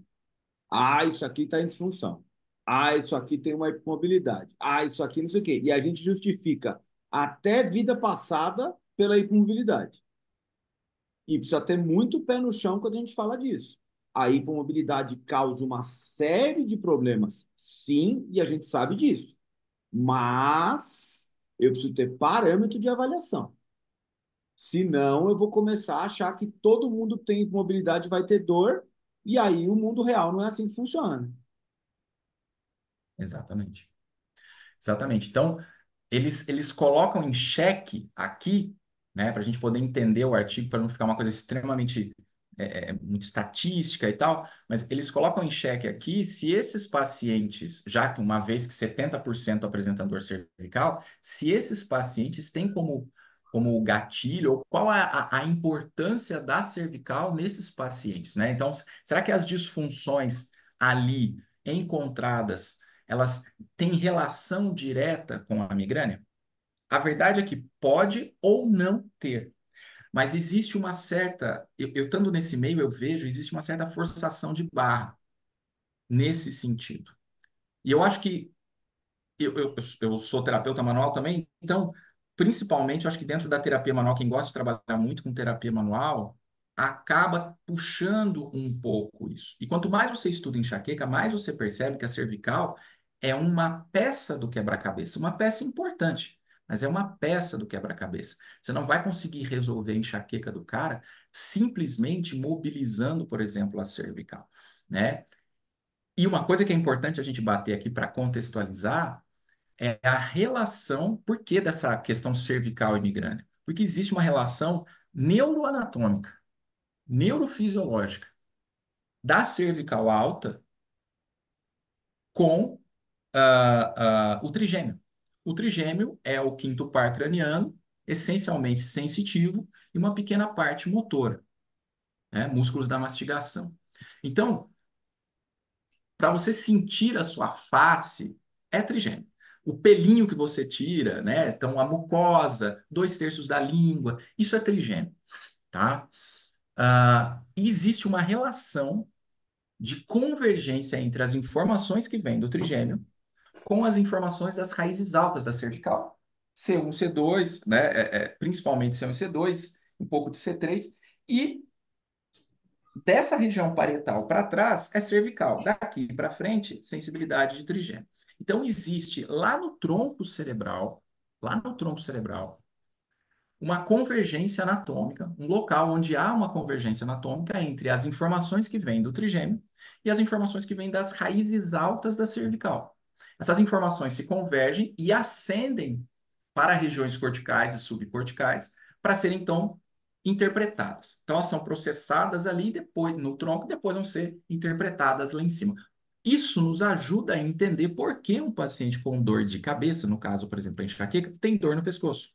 Ah, isso aqui está em disfunção. Ah, isso aqui tem uma hipomobilidade. Ah, isso aqui não sei o quê. E a gente justifica até vida passada pela hipomobilidade. E precisa ter muito pé no chão quando a gente fala disso. A hipomobilidade causa uma série de problemas, sim, e a gente sabe disso. Mas eu preciso ter parâmetro de avaliação. Senão, eu vou começar a achar que todo mundo que tem hipomobilidade vai ter dor, e aí o mundo real não é assim que funciona, né? Exatamente. Exatamente. Então, eles colocam em xeque aqui, né, para a gente poder entender o artigo, para não ficar uma coisa extremamente muito estatística e tal, mas eles colocam em xeque aqui se esses pacientes, já que uma vez que 70% apresentam dor cervical, se esses pacientes têm como gatilho, ou qual é a importância da cervical nesses pacientes, né? Então, será que as disfunções ali encontradas, elas têm relação direta com a migrânia? A verdade é que pode ou não ter, mas existe uma certa, eu estando nesse meio, eu vejo, existe uma certa forçação de barra nesse sentido. E eu acho que eu sou terapeuta manual também, então, principalmente, eu acho que dentro da terapia manual, quem gosta de trabalhar muito com terapia manual, acaba puxando um pouco isso. E quanto mais você estuda enxaqueca, mais você percebe que a cervical é uma peça do quebra-cabeça, uma peça importante, mas é uma peça do quebra-cabeça. Você não vai conseguir resolver a enxaqueca do cara simplesmente mobilizando, por exemplo, a cervical, né? E uma coisa que é importante a gente bater aqui para contextualizar é a relação, por que dessa questão cervical e migrânia? Porque existe uma relação neuroanatômica, neurofisiológica da cervical alta com o trigêmeo. O trigêmeo é o quinto par craniano, essencialmente sensitivo e uma pequena parte motora, né? Músculos da mastigação. Então, para você sentir a sua face, é trigêmeo. O pelinho que você tira, né? Então, a mucosa, 2/3 da língua, isso é trigêmeo, tá? E existe uma relação de convergência entre as informações que vêm do trigêmeo com as informações das raízes altas da cervical. C1, C2, né? Principalmente C1 e C2, um pouco de C3, e dessa região parietal para trás é cervical. Daqui para frente, sensibilidade de trigêmeo. Então, existe lá no tronco cerebral, uma convergência anatômica, um local onde há uma convergência anatômica entre as informações que vêm do trigêmeo e as informações que vêm das raízes altas da cervical. Essas informações se convergem e ascendem para regiões corticais e subcorticais para serem, então, interpretadas. Então, elas são processadas ali depois no tronco e depois vão ser interpretadas lá em cima. Isso nos ajuda a entender por que um paciente com dor de cabeça, no caso, por exemplo, a enxaqueca, tem dor no pescoço.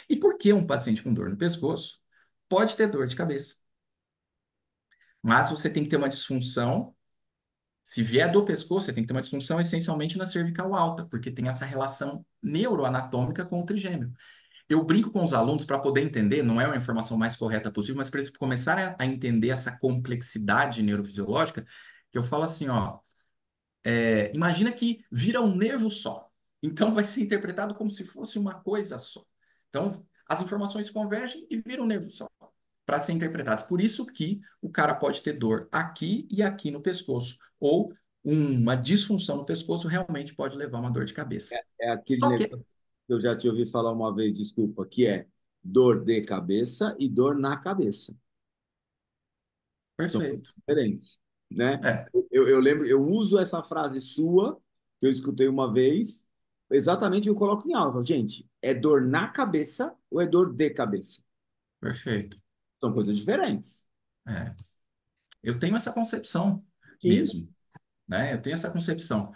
E por que um paciente com dor no pescoço pode ter dor de cabeça? Mas você tem que ter uma disfunção. Se vier do pescoço, você tem que ter uma disfunção essencialmente na cervical alta, porque tem essa relação neuroanatômica com o trigêmeo. Eu brinco com os alunos para poder entender, não é uma informação mais correta possível, mas para eles começarem a entender essa complexidade neurofisiológica, que eu falo assim, ó, imagina que vira um nervo só. Então, vai ser interpretado como se fosse uma coisa só. Então, as informações convergem e viram um nervo só para ser interpretados. Por isso que o cara pode ter dor aqui e aqui no pescoço, ou uma disfunção no pescoço realmente pode levar a uma dor de cabeça. É aquele Só que, negócio que eu já te ouvi falar uma vez, desculpa, que é dor de cabeça e dor na cabeça. São coisas perfeito. diferentes, né? É, Eu lembro, eu uso essa frase sua, que eu escutei uma vez, exatamente eu coloco em aula. Eu falo, gente, é dor na cabeça ou é dor de cabeça? perfeito. São coisas diferentes. É. Eu tenho essa concepção Sim, mesmo, né? Eu tenho essa concepção.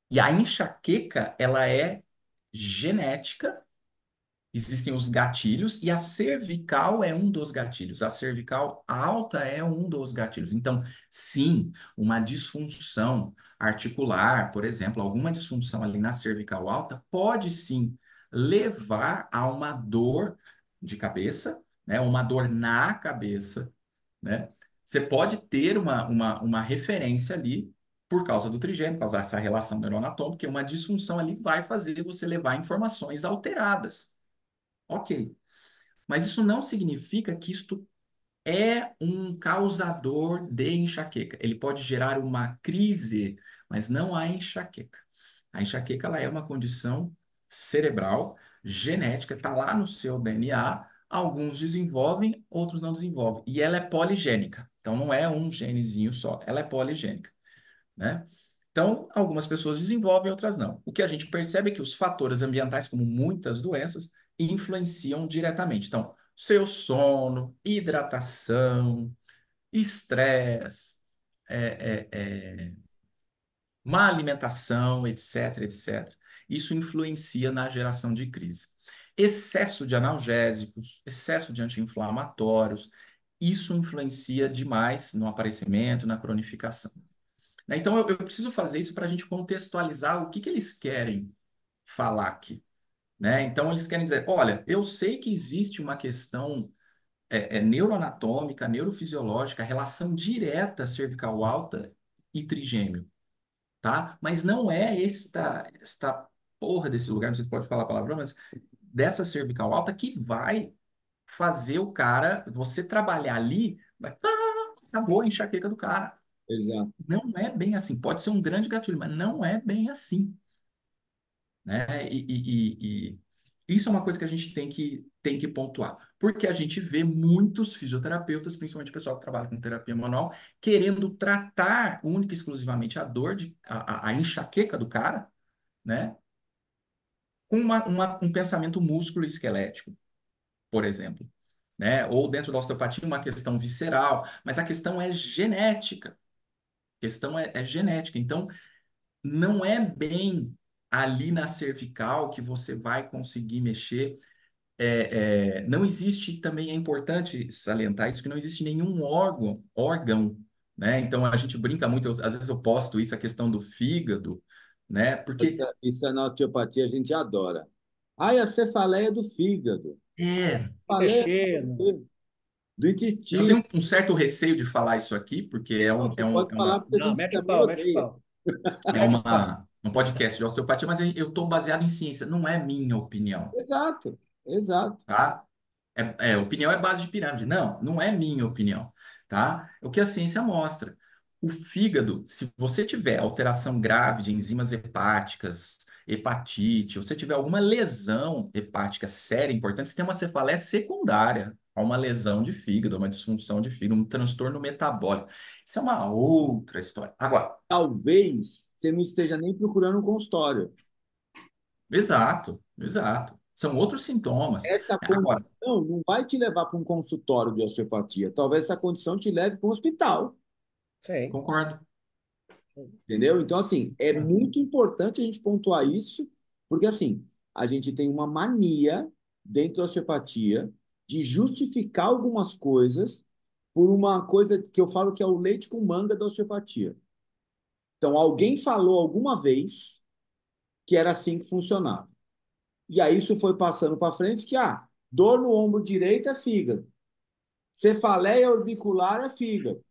E a enxaqueca, ela é genética. Existem os gatilhos e a cervical é um dos gatilhos. A cervical alta é um dos gatilhos. Então, sim, uma disfunção articular, por exemplo, alguma disfunção ali na cervical alta pode sim levar a uma dor de cabeça, né? Uma dor na cabeça, né? Você pode ter uma referência ali por causa do trigêmeo, por causa dessa relação neuroanatômica, porque uma disfunção ali vai fazer você levar informações alteradas. Ok, mas isso não significa que isto é um causador de enxaqueca. Ele pode gerar uma crise, mas não a enxaqueca. A enxaqueca ela é uma condição cerebral, genética, está lá no seu DNA. Alguns desenvolvem, outros não desenvolvem. E ela é poligênica. Então não é um genezinho só, ela é poligênica, né? Então, algumas pessoas desenvolvem, outras não. O que a gente percebe é que os fatores ambientais, como muitas doenças, influenciam diretamente. Então, seu sono, hidratação, estresse, é, má alimentação, etc, etc. Isso influencia na geração de crise. Excesso de analgésicos, excesso de anti-inflamatórios, isso influencia demais no aparecimento, na cronificação, né? Então, eu preciso fazer isso para a gente contextualizar o que que eles querem falar aqui, né? Então, eles querem dizer, olha, eu sei que existe uma questão neuroanatômica, neurofisiológica, relação direta cervical alta e trigêmeo, tá? Mas não é esta porra desse lugar, não sei se pode falar a palavra, mas dessa cervical alta que vai fazer o cara, você trabalhar ali, acabou a enxaqueca do cara. exato. Não é bem assim. Pode ser um grande gatilho, mas não é bem assim, né? E isso é uma coisa que a gente tem que pontuar. Porque a gente vê muitos fisioterapeutas, principalmente o pessoal que trabalha com terapia manual, querendo tratar única e exclusivamente a dor, a enxaqueca do cara, né? Com um pensamento músculo-esquelético, por exemplo. Né? Ou dentro da osteopatia, uma questão visceral, mas a questão é genética. A questão é genética. Então, não é bem ali na cervical que você vai conseguir mexer. Não existe, também é importante salientar isso, que não existe nenhum órgão, né? Então a gente brinca muito, às vezes eu posto isso, a questão do fígado, né? Porque Isso é na osteopatia, a gente adora. Ai, a cefaleia do fígado. Fica Cefaleia cheio. do eu intestino. tenho um certo receio de falar isso aqui, porque é um, Você é um, pode é falar uma, porque a Não, gente mete o também pau, mete o odeia. pau. é Mete o pau. um podcast de osteopatia, mas eu estou baseado em ciência, não é minha opinião, Exato, exato. tá? Opinião é base de pirâmide. Não, não é minha opinião, tá? É o que a ciência mostra. O fígado, se você tiver alteração grave de enzimas hepáticas, hepatite, ou você tiver alguma lesão hepática séria, importante, você tem uma cefaleia secundária a uma lesão de fígado, uma disfunção de fígado, um transtorno metabólico. Isso é uma outra história. Agora, Talvez você não esteja nem procurando um consultório. exato, exato. São outros sintomas. Essa Agora, condição não vai te levar para um consultório de osteopatia. Talvez essa condição te leve para um hospital, Sim. concordo. entendeu? Então, assim, é muito importante a gente pontuar isso, porque, assim, a gente tem uma mania dentro da osteopatia de justificar algumas coisas por uma coisa que eu falo que é o leite com manga da osteopatia. Então, alguém falou alguma vez que era assim que funcionava. E aí isso foi passando para frente que, dor no ombro direito é fígado. Cefaleia orbicular é fígado.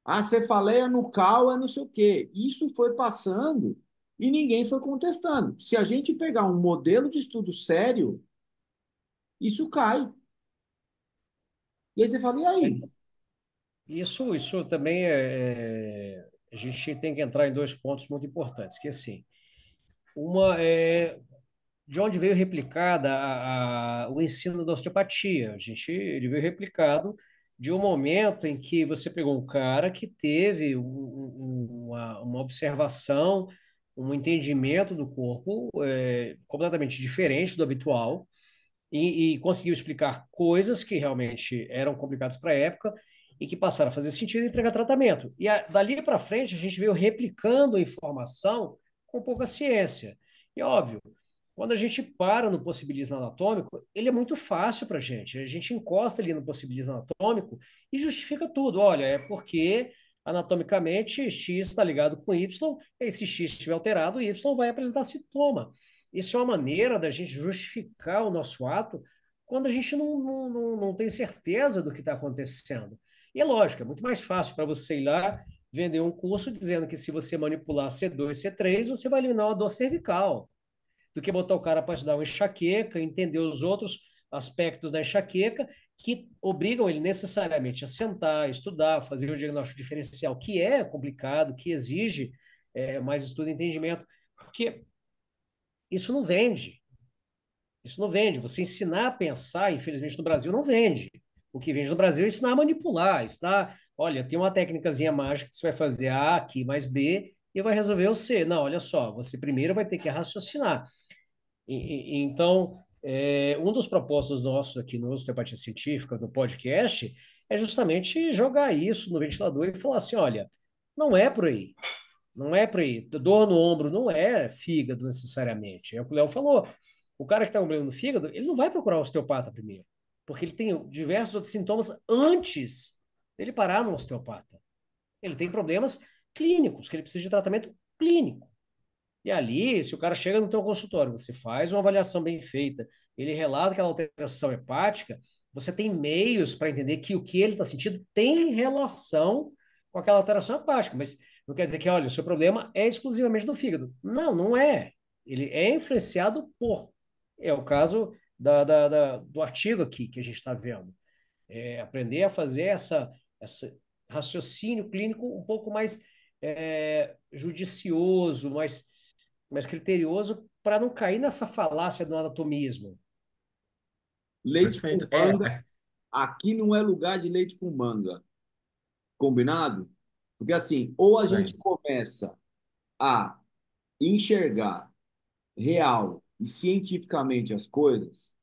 A cefaleia nucal é não sei o quê. Isso foi passando E ninguém foi contestando. Se a gente pegar um modelo de estudo sério, isso cai. E aí você fala, e aí? Mas isso também a gente tem que entrar em dois pontos muito importantes, que assim, uma é de onde veio replicada o ensino da osteopatia. Ele veio replicado de um momento em que você pegou um cara que teve uma observação, um entendimento do corpo completamente diferente do habitual e conseguiu explicar coisas que realmente eram complicadas para a época e que passaram a fazer sentido e entregar tratamento. Dali para frente, a gente veio replicando a informação com pouca ciência. E óbvio, quando a gente para no possibilismo anatômico, ele é muito fácil para a gente. A gente encosta ali no possibilismo anatômico e justifica tudo. Olha, é porque anatomicamente X está ligado com Y, e se X estiver alterado, Y vai apresentar sintoma. Isso é uma maneira da gente justificar o nosso ato quando a gente não tem certeza do que está acontecendo. E é lógico, é muito mais fácil para você ir lá vender um curso dizendo que se você manipular C2, C3, você vai eliminar uma dor cervical do que botar o cara para estudar uma enxaqueca, entender os outros aspectos da enxaqueca que obrigam ele necessariamente a sentar, estudar, fazer o diagnóstico diferencial, que é complicado, que exige mais estudo e entendimento, porque isso não vende. Isso não vende. Você ensinar a pensar, infelizmente, no Brasil não vende. O que vende no Brasil é ensinar a manipular, ensinar, olha, tem uma técnicazinha mágica que você vai fazer A aqui mais B e vai resolver o C. Não, olha só, você primeiro vai ter que raciocinar. Então, um dos propósitos nossos aqui no Osteopatia Científica, no podcast, é justamente jogar isso no ventilador e falar assim, olha, não é por aí. Não é por aí. Dor no ombro não é fígado necessariamente. É o que o Léo falou. O cara que está com problema no fígado, ele não vai procurar o osteopata primeiro, porque ele tem diversos outros sintomas antes dele parar no osteopata. Ele tem problemas clínicos, que ele precisa de tratamento clínico. E ali, se o cara chega no teu consultório, você faz uma avaliação bem feita, ele relata aquela alteração hepática, você tem meios para entender que o que ele está sentindo tem relação com aquela alteração hepática, mas não quer dizer que, olha, o seu problema é exclusivamente do fígado. Não, não é. Ele é influenciado por. É o caso do artigo aqui que a gente está vendo. Aprender a fazer essa raciocínio clínico um pouco mais judicioso, mais criterioso para não cair nessa falácia do anatomismo. Leite com Perfeito. manga, aqui não é lugar de leite com manga. Combinado? Porque assim, ou a Isso gente aí. começa a enxergar real e cientificamente as coisas,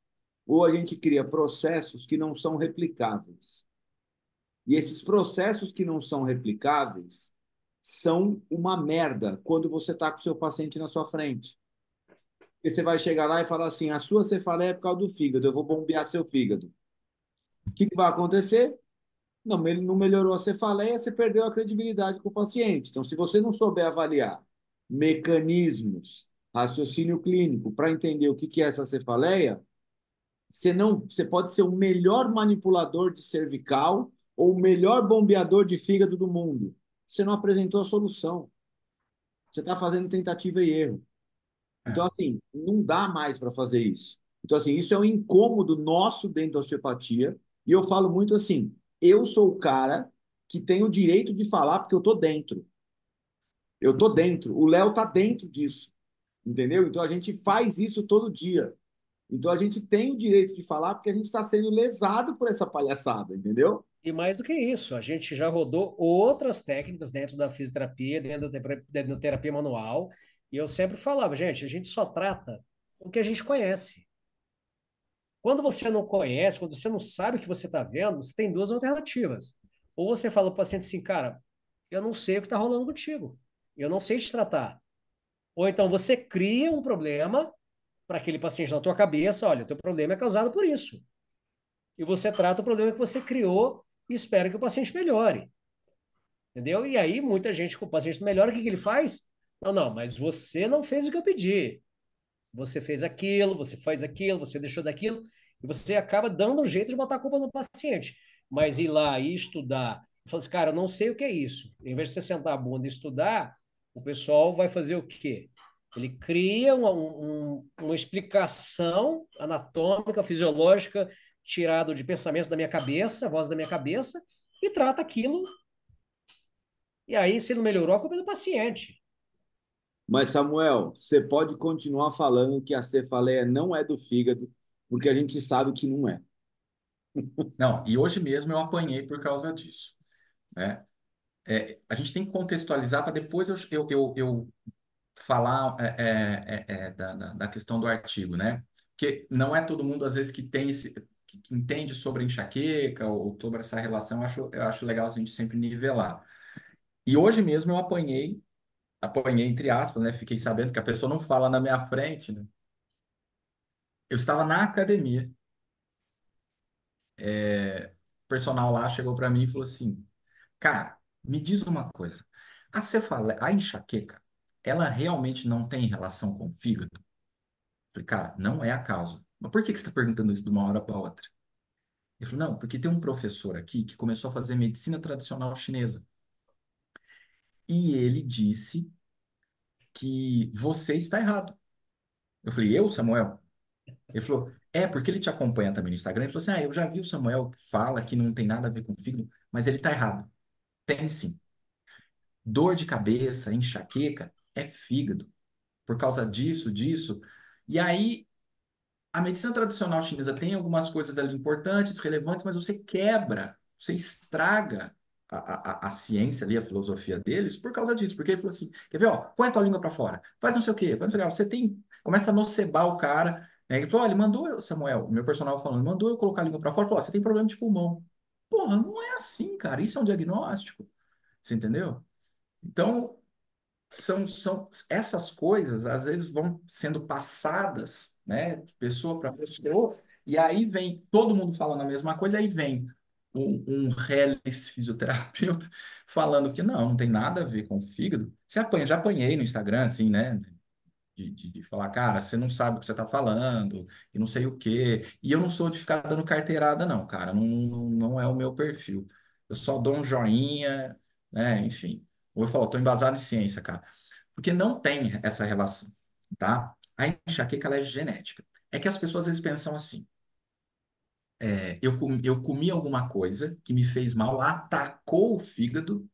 ou a gente cria processos que não são replicáveis. E esses processos que não são replicáveis são uma merda quando você está com o seu paciente na sua frente. Porque você vai chegar lá e falar assim: a sua cefaleia é por causa do fígado, eu vou bombear seu fígado. O que vai acontecer? Não, ele não melhorou a cefaleia, você perdeu a credibilidade com o paciente. Então, se você não souber avaliar mecanismos, raciocínio clínico para entender o que é essa cefaleia, você pode ser o melhor manipulador de cervical ou o melhor bombeador de fígado do mundo. Você não apresentou a solução. Você está fazendo tentativa e erro. Então, É. assim, não dá mais para fazer isso. Então, assim, isso é um incômodo nosso dentro da osteopatia. E eu falo muito assim: eu sou o cara que tem o direito de falar porque eu tô dentro. Eu tô dentro. O Léo tá dentro disso. Entendeu? Então, a gente faz isso todo dia. Então, a gente tem o direito de falar porque a gente está sendo lesado por essa palhaçada. Entendeu? E mais do que isso, a gente já rodou outras técnicas dentro da fisioterapia, dentro da terapia manual, e eu sempre falava, gente, a gente só trata o que a gente conhece. Quando você não conhece, quando você não sabe o que você está vendo, você tem duas alternativas. Ou você fala para o paciente assim, cara, eu não sei o que está rolando contigo, eu não sei te tratar. Ou então você cria um problema para aquele paciente na tua cabeça, olha, o teu problema é causado por isso. E você trata o problema que você criou e espera que o paciente melhore. Entendeu? E aí, muita gente, com o paciente melhora, o que que ele faz? Não, não, mas você não fez o que eu pedi. Você fez aquilo, você faz aquilo, você deixou daquilo, e você acaba dando um jeito de botar a culpa no paciente. Mas ir lá e estudar, falar assim, cara, eu não sei o que é isso. Em vez de você sentar a bunda e estudar, o pessoal vai fazer o quê? Ele cria uma explicação anatômica, fisiológica, tirado de pensamentos da minha cabeça, voz da minha cabeça, e trata aquilo. E aí, se não melhorou, a culpa é do paciente. Mas, Samuel, você pode continuar falando que a cefaleia não é do fígado, porque a gente sabe que não é. Não, e hoje mesmo eu apanhei por causa disso, né? A gente tem que contextualizar para depois eu falar da questão do artigo, né? Porque não é todo mundo, às vezes, que tem que entende sobre enxaqueca ou sobre essa relação. Eu acho legal a gente sempre nivelar. E hoje mesmo eu apanhei entre aspas, né? Fiquei sabendo que a pessoa não fala na minha frente, né? Eu estava na academia, o personal lá chegou para mim e falou assim: cara, me diz uma coisa. A enxaqueca, ela realmente não tem relação com o fígado? Falei, cara, não é a causa. Mas por que você está perguntando isso de uma hora para outra? Ele falou, não, porque tem um professor aqui que começou a fazer medicina tradicional chinesa. E ele disse que você está errado. Eu falei, eu, Samuel? Ele falou, porque ele te acompanha também no Instagram. Ele falou assim, eu já vi o Samuel que fala que não tem nada a ver com fígado, mas ele está errado. Tem sim. Dor de cabeça, enxaqueca, é fígado. Por causa disso, disso. E aí a medicina tradicional chinesa tem algumas coisas ali importantes, relevantes, mas você quebra, você estraga a ciência ali, a filosofia deles por causa disso. Porque ele falou assim: quer ver, ó, põe a tua língua para fora, faz não sei o quê, faz não sei o quê. Você tem. Começa a nocebar o cara. Né? Ele falou: olha, ele mandou, Samuel, o meu personal falando, mandou eu colocar a língua para fora, falou: ó, você tem problema de pulmão. Porra, não é assim, cara. Isso é um diagnóstico. Você entendeu? Então, são essas coisas às vezes vão sendo passadas, né, de pessoa para pessoa, e aí vem todo mundo falando a mesma coisa, aí vem um reles fisioterapeuta falando que não tem nada a ver com o fígado. Você apanha, já apanhei no Instagram, assim, né? De falar, cara, você não sabe o que você está falando, e não sei o quê. E eu não sou de ficar dando carteirada, não, cara. Não, não é o meu perfil. Eu só dou um joinha, né? Enfim. Ou eu falo, estou embasado em ciência, cara. Porque não tem essa relação, tá? A enxaqueca, ela é genética. É que as pessoas às vezes pensam assim, eu comi alguma coisa que me fez mal, atacou o fígado,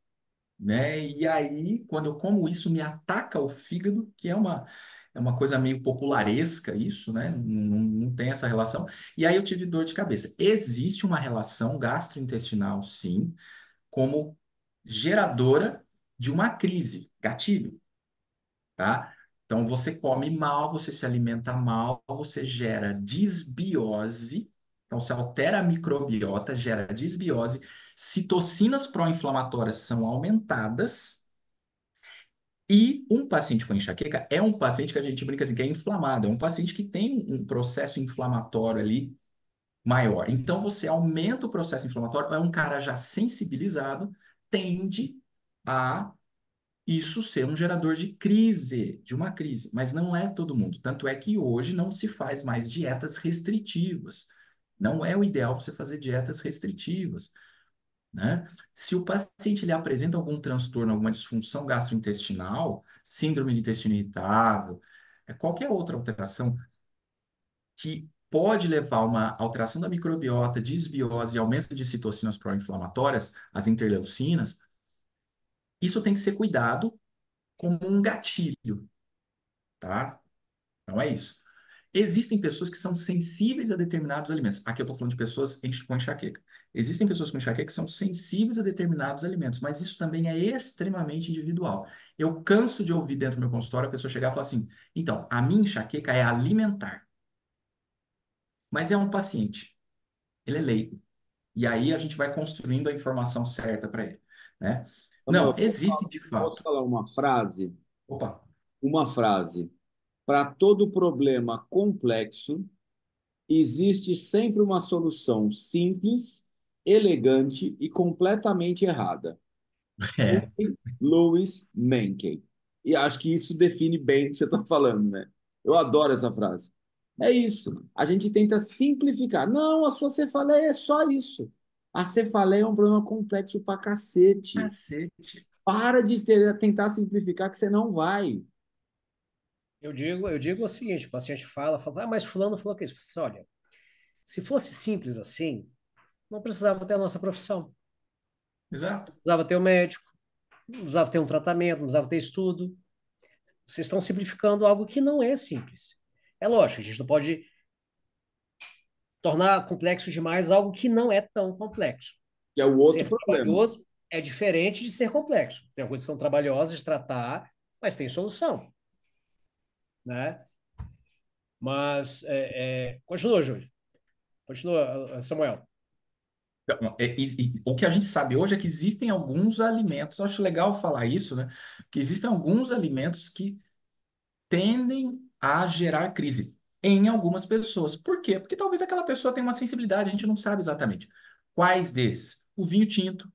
né? E aí, quando eu como isso, me ataca o fígado, que é uma coisa meio popularesca isso, né? Não tem essa relação. E aí eu tive dor de cabeça. Existe uma relação gastrointestinal, sim, como geradora de uma crise, gatilho, tá? Então, você come mal, você se alimenta mal, você gera disbiose. Então, você altera a microbiota, gera disbiose. Citocinas pró-inflamatórias são aumentadas. E um paciente com enxaqueca é um paciente que a gente brinca assim, que é inflamado. É um paciente que tem um processo inflamatório ali maior. Então, você aumenta o processo inflamatório, é um cara já sensibilizado, tende a isso ser um gerador de crise, de uma crise, mas não é todo mundo. Tanto é que hoje não se faz mais dietas restritivas. Não é o ideal você fazer dietas restritivas, né? Se o paciente ele apresenta algum transtorno, alguma disfunção gastrointestinal, síndrome do intestino irritável, qualquer outra alteração que pode levar a uma alteração da microbiota, desbiose e aumento de citocinas pró-inflamatórias, as interleucinas, isso tem que ser cuidado como um gatilho, tá? Então é isso. Existem pessoas que são sensíveis a determinados alimentos. Aqui eu estou falando de pessoas com enxaqueca. Existem pessoas com enxaqueca que são sensíveis a determinados alimentos, mas isso também é extremamente individual. Eu canso de ouvir dentro do meu consultório a pessoa chegar e falar assim: então, a minha enxaqueca é alimentar, mas é um paciente, ele é leigo. E aí a gente vai construindo a informação certa para ele, né? Samuel, Não, existe de posso fato. falar uma frase? Opa, Uma frase. Para todo problema complexo, existe sempre uma solução simples, elegante e completamente errada. é, Louis Mencken. E acho que isso define bem o que você está falando, né? Eu adoro essa frase. É isso. A gente tenta simplificar. Não, a sua cefaleia é só isso. A cefaleia é um problema complexo pra cacete. cacete. Para de tentar simplificar que você não vai. Eu digo o seguinte, o paciente fala, mas fulano falou que isso. Eu falo assim, olha, se fosse simples assim, não precisava ter a nossa profissão. Exato. Não precisava ter o médico, não precisava ter um tratamento, não precisava ter estudo. Vocês estão simplificando algo que não é simples. É lógico, a gente não pode tornar complexo demais algo que não é tão complexo. Que é o outro Ser problema. trabalhoso é diferente de ser complexo. Tem coisas que são trabalhosas de tratar, mas tem solução, né? Mas, continua, Júlio. Continua, Samuel. Então, o que a gente sabe hoje é que existem alguns alimentos, eu acho legal falar isso, né? Que existem alguns alimentos que tendem a gerar crise em algumas pessoas. Por quê? Porque talvez aquela pessoa tenha uma sensibilidade, a gente não sabe exatamente. Quais desses? O vinho tinto,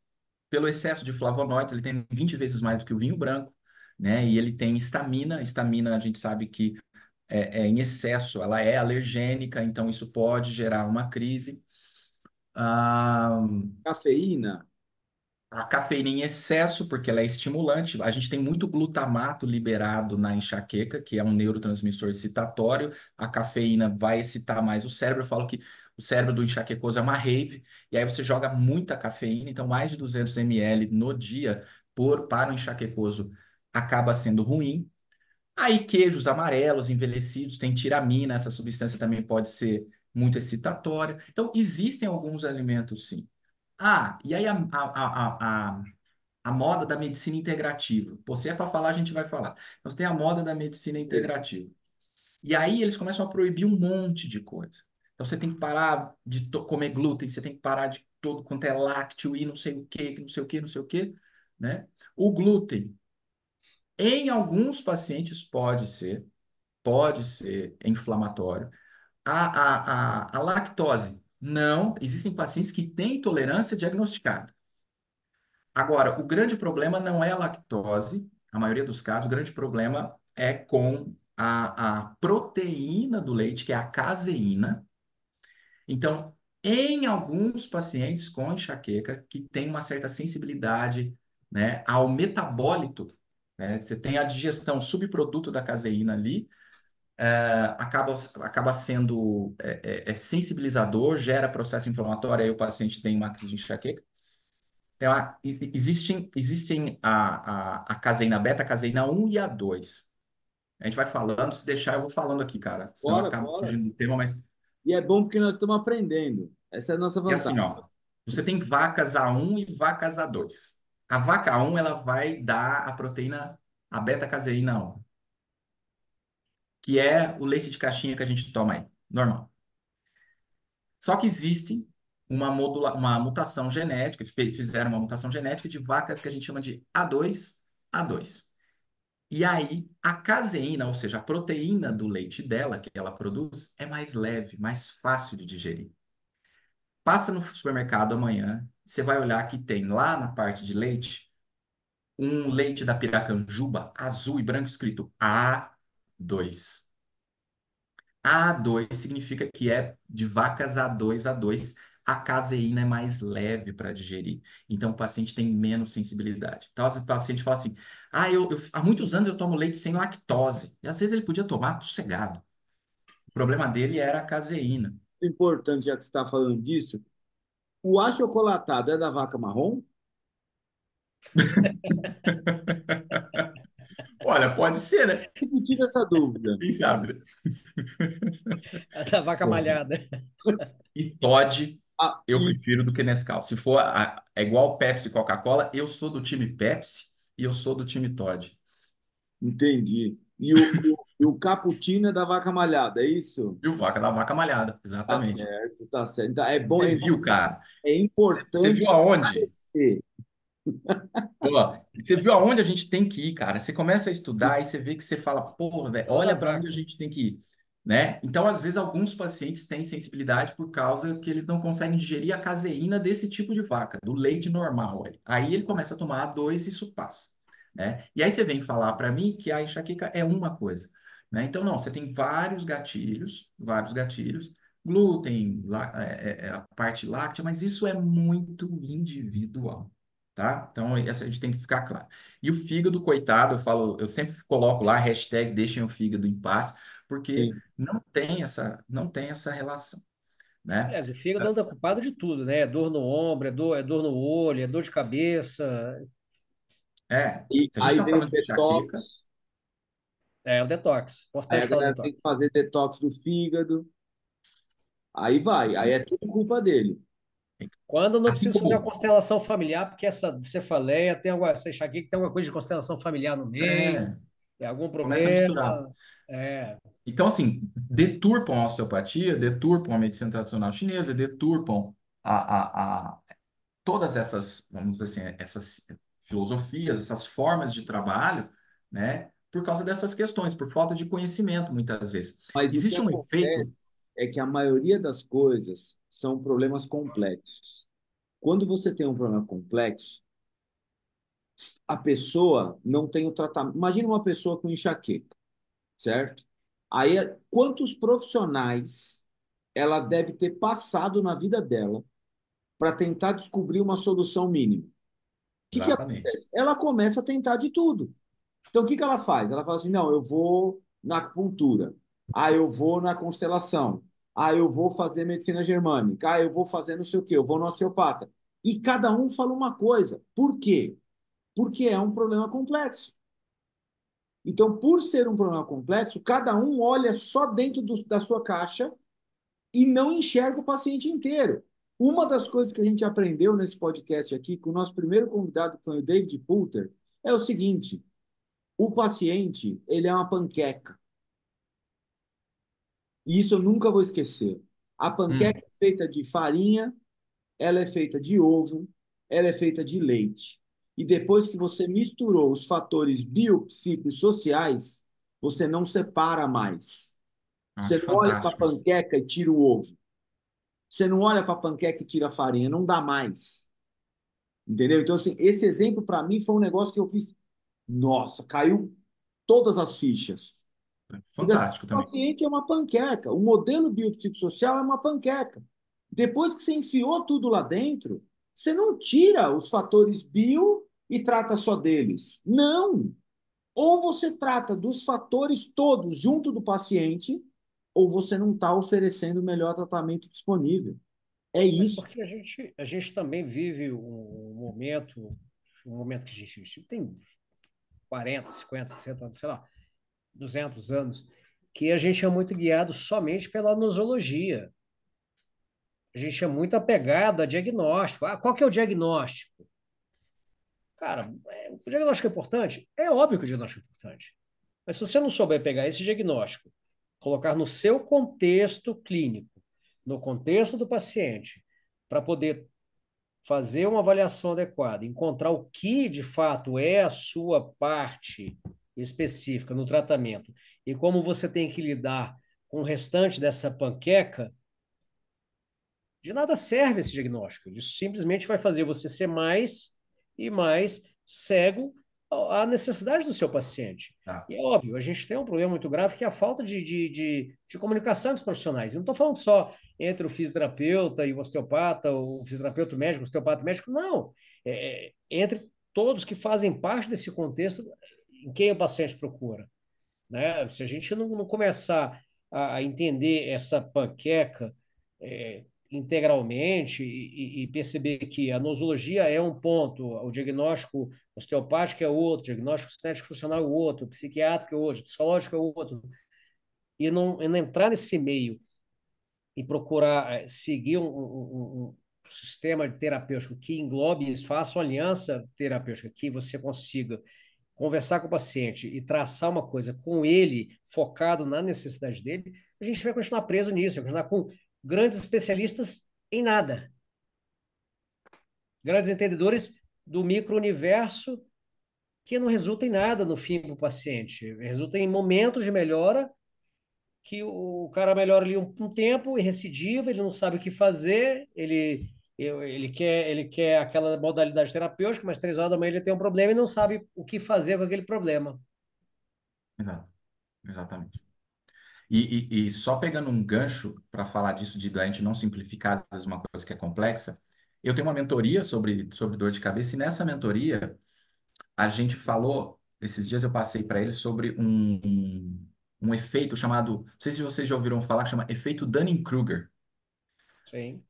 pelo excesso de flavonoides, ele tem 20 vezes mais do que o vinho branco, né? E ele tem histamina. Histamina, a gente sabe que em excesso, ela é alergênica, então isso pode gerar uma crise. Ah, Cafeína, a cafeína em excesso, porque ela é estimulante. A gente tem muito glutamato liberado na enxaqueca, que é um neurotransmissor excitatório. A cafeína vai excitar mais o cérebro. Eu falo que o cérebro do enxaquecoso é uma rave, e aí você joga muita cafeína, então mais de 200 ml no dia para o enxaquecoso acaba sendo ruim. Aí queijos amarelos, envelhecidos, tem tiramina, essa substância também pode ser muito excitatória. Então, existem alguns alimentos, sim. Ah, e aí a moda da medicina integrativa. Pô, se é para falar, a gente vai falar. Nós tem a moda da medicina integrativa. E aí eles começam a proibir um monte de coisa. Então você tem que parar de comer glúten, você tem que parar de todo quanto é lácteo e não sei o quê, que não sei o quê, não sei o quê, né? O glúten, em alguns pacientes, pode ser inflamatório. A lactose, não. Existem pacientes que têm intolerância diagnosticada. Agora, o grande problema não é a lactose, a maioria dos casos, o grande problema é com a proteína do leite, que é a caseína. Então, em alguns pacientes com enxaqueca, que tem uma certa sensibilidade, né, ao metabólito, né, você tem a digestão subproduto da caseína ali, acaba sendo sensibilizador, gera processo inflamatório, aí o paciente tem uma crise de enxaqueca. Então, existem a caseína beta, a caseína um e a 2. A gente vai falando, se deixar, eu vou falando aqui, cara. Senão eu bora, acabo bora. fugindo do tema, mas. E é bom porque nós estamos aprendendo. Essa é a nossa E vantagem. assim, ó. Você tem vacas A1 e vacas A2. A vaca A1, ela vai dar a proteína, a beta-caseína 1, que é o leite de caixinha que a gente toma aí, normal. Só que existe uma mutação genética, fizeram uma mutação genética de vacas que a gente chama de A2, A2. E aí, a caseína, ou seja, a proteína do leite dela, que ela produz, é mais leve, mais fácil de digerir. Passa no supermercado amanhã, você vai olhar que tem lá na parte de leite, um leite da Piracanjuba, azul e branco, escrito A2. A2 significa que é de vacas A2 A2. A caseína é mais leve para digerir. Então, o paciente tem menos sensibilidade. Então, o paciente fala assim: há muitos anos eu tomo leite sem lactose. E às vezes ele podia tomar sossegado. O problema dele era a caseína. Importante, já que você está falando disso, o achocolatado é da vaca marrom? Olha, pode ser, né? Eu tive essa dúvida. Quem sabe, né? A da vaca Bom, malhada. e Toddy Ah, eu prefiro do que Nescau. Se for é igual Pepsi e Coca-Cola, eu sou do time Pepsi e eu sou do time Toddy. entendi. E o cappuccino é da vaca malhada, é isso? E o vaca da vaca malhada, Tá exatamente. certo, tá certo. Então, é bom, Você viu, cara? é Você importante viu aonde? ser. Ó, você viu aonde a gente tem que ir, cara? Você começa a estudar e você vê que você fala, porra, velho, Falou olha das para onde a vacas. gente tem que ir, né? Então, às vezes, alguns pacientes têm sensibilidade por causa que eles não conseguem digerir a caseína desse tipo de vaca, do leite normal. Aí ele começa a tomar A2 e isso passa, né? E aí você vem falar para mim que a enxaqueca é uma coisa, né? Então, não, você tem vários gatilhos, glúten, a parte láctea, mas isso é muito individual. tá? Então, essa a gente tem que ficar claro. E o fígado, coitado, eu falo, eu sempre coloco lá, hashtag deixem o fígado em paz, porque Sim. não tem essa relação, né? Aliás, o fígado anda culpado de tudo, né? É dor no ombro, é dor no olho, é dor de cabeça. É, E se a gente aí está vem o falando de enxaqueca, detox, É o detox. aí Importante a falar do galera tem detox. que fazer detox do fígado, aí vai, aí é tudo culpa dele. Quando não assim precisa fazer uma como constelação familiar, porque essa cefaleia tem alguma, essa enxaqueca tem alguma coisa de constelação familiar no meio, é, é algum começa a problema. misturar. É, Então, assim, deturpam a osteopatia, deturpam a medicina tradicional chinesa, deturpam a todas essas, vamos dizer assim, essas filosofias, essas formas de trabalho, né? Por causa dessas questões, por falta de conhecimento, muitas vezes. Mas o que Existe um acontece efeito, é que a maioria das coisas são problemas complexos. Quando você tem um problema complexo, a pessoa não tem o tratamento. Imagina uma pessoa com enxaqueca, certo? Aí, quantos profissionais ela deve ter passado na vida dela para tentar descobrir uma solução mínima? O que exatamente, acontece? Ela começa a tentar de tudo. Então, o que ela faz? Ela fala assim: não, eu vou na acupuntura, eu vou na constelação, eu vou fazer medicina germânica, eu vou fazer não sei o quê, eu vou no osteopata. E cada um fala uma coisa. Por quê? Porque é um problema complexo. Então, por ser um problema complexo, cada um olha só dentro da sua caixa e não enxerga o paciente inteiro. Uma das coisas que a gente aprendeu nesse podcast aqui, com o nosso primeiro convidado, que foi o David Poulter, é o seguinte: o paciente, ele é uma panqueca. E isso eu nunca vou esquecer. A panqueca hum, é feita de farinha, ela é feita de ovo, ela é feita de leite. E depois que você misturou os fatores biopsicossociais, você não separa mais. Você acho não olha para a fantástico isso. panqueca e tira o ovo. Você não olha para a panqueca e tira a farinha. Não dá mais. Entendeu? Então, assim, esse exemplo para mim foi um negócio que eu fiz. Nossa, caiu todas as fichas. Porque assim, Fantástico o também. paciente é uma panqueca. O modelo biopsicossocial é uma panqueca. Depois que você enfiou tudo lá dentro, você não tira os fatores bio e trata só deles. Não! Ou você trata dos fatores todos junto do paciente, ou você não está oferecendo o melhor tratamento disponível. É mas isso. porque a gente também vive um momento que a gente tem 40, 50, 60 anos, sei lá, 200 anos, que a gente é muito guiado somente pela nosologia. A gente é muito apegado a diagnóstico. Ah, qual que é o diagnóstico? Cara, o diagnóstico é importante? É óbvio que o diagnóstico é importante. Mas se você não souber pegar esse diagnóstico, colocar no seu contexto clínico, no contexto do paciente, para poder fazer uma avaliação adequada, encontrar o que de fato é a sua parte específica no tratamento e como você tem que lidar com o restante dessa panqueca, de nada serve esse diagnóstico. Isso simplesmente vai fazer você ser mais e mais cego à necessidade do seu paciente. E Exato. é óbvio, a gente tem um problema muito grave que é a falta de comunicação dos profissionais. Eu não estou falando só entre o fisioterapeuta e o osteopata, o fisioterapeuta médico, o osteopata médico, não. Entre todos que fazem parte desse contexto em quem o paciente procura. Né? Se a gente não começar a entender essa panqueca integralmente e perceber que a nosologia é um ponto, o diagnóstico osteopático é outro, o diagnóstico cinético funcional é outro, o psiquiátrico é outro, o psicológico é outro, e não entrar nesse meio e procurar seguir um sistema terapêutico que englobe isso, faça uma aliança terapêutica que você consiga conversar com o paciente e traçar uma coisa com ele, focado na necessidade dele, a gente vai continuar preso nisso, vai continuar com grandes especialistas em nada, grandes entendedores do micro-universo que não resulta em nada no fim do paciente, resulta em momentos de melhora que o cara melhora ali um tempo e recidiva, ele não sabe o que fazer, ele quer aquela modalidade terapêutica, mas 3 horas da manhã ele tem um problema e não sabe o que fazer com aquele problema. Exato. Exatamente. E só pegando um gancho para falar disso, de a gente não simplificar às vezes uma coisa que é complexa, Eu tenho uma mentoria sobre dor de cabeça, e nessa mentoria a gente falou, esses dias eu passei para ele sobre um efeito chamado, não sei se vocês já ouviram falar, que chama efeito Dunning-Kruger, Sim.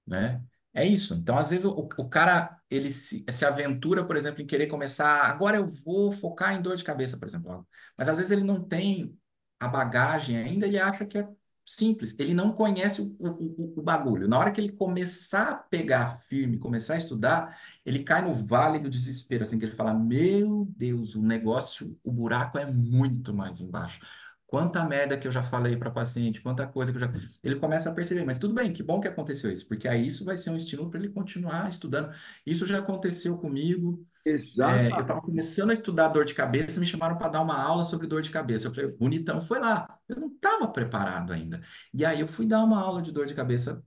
né? É isso. Então, às vezes, o cara, ele se aventura, por exemplo, em querer começar, agora eu vou focar em dor de cabeça, por exemplo. Mas, às vezes, ele não tem a bagagem ainda, ele acha que é simples. Ele não conhece o bagulho. Na hora que ele começar a pegar firme, começar a estudar, ele cai no vale do desespero, assim, que ele fala, meu Deus, o negócio, o buraco é muito mais embaixo. Quanta merda que eu já falei para paciente, quanta coisa que eu já ele começa a perceber, mas tudo bem, que bom que aconteceu isso, porque aí isso vai ser um estímulo para ele continuar estudando. Isso já aconteceu comigo. Eu estava Exatamente. começando a estudar dor de cabeça, me chamaram para dar uma aula sobre dor de cabeça. Eu falei, bonitão, foi lá. Eu não estava preparado ainda. E aí eu fui dar uma aula de dor de cabeça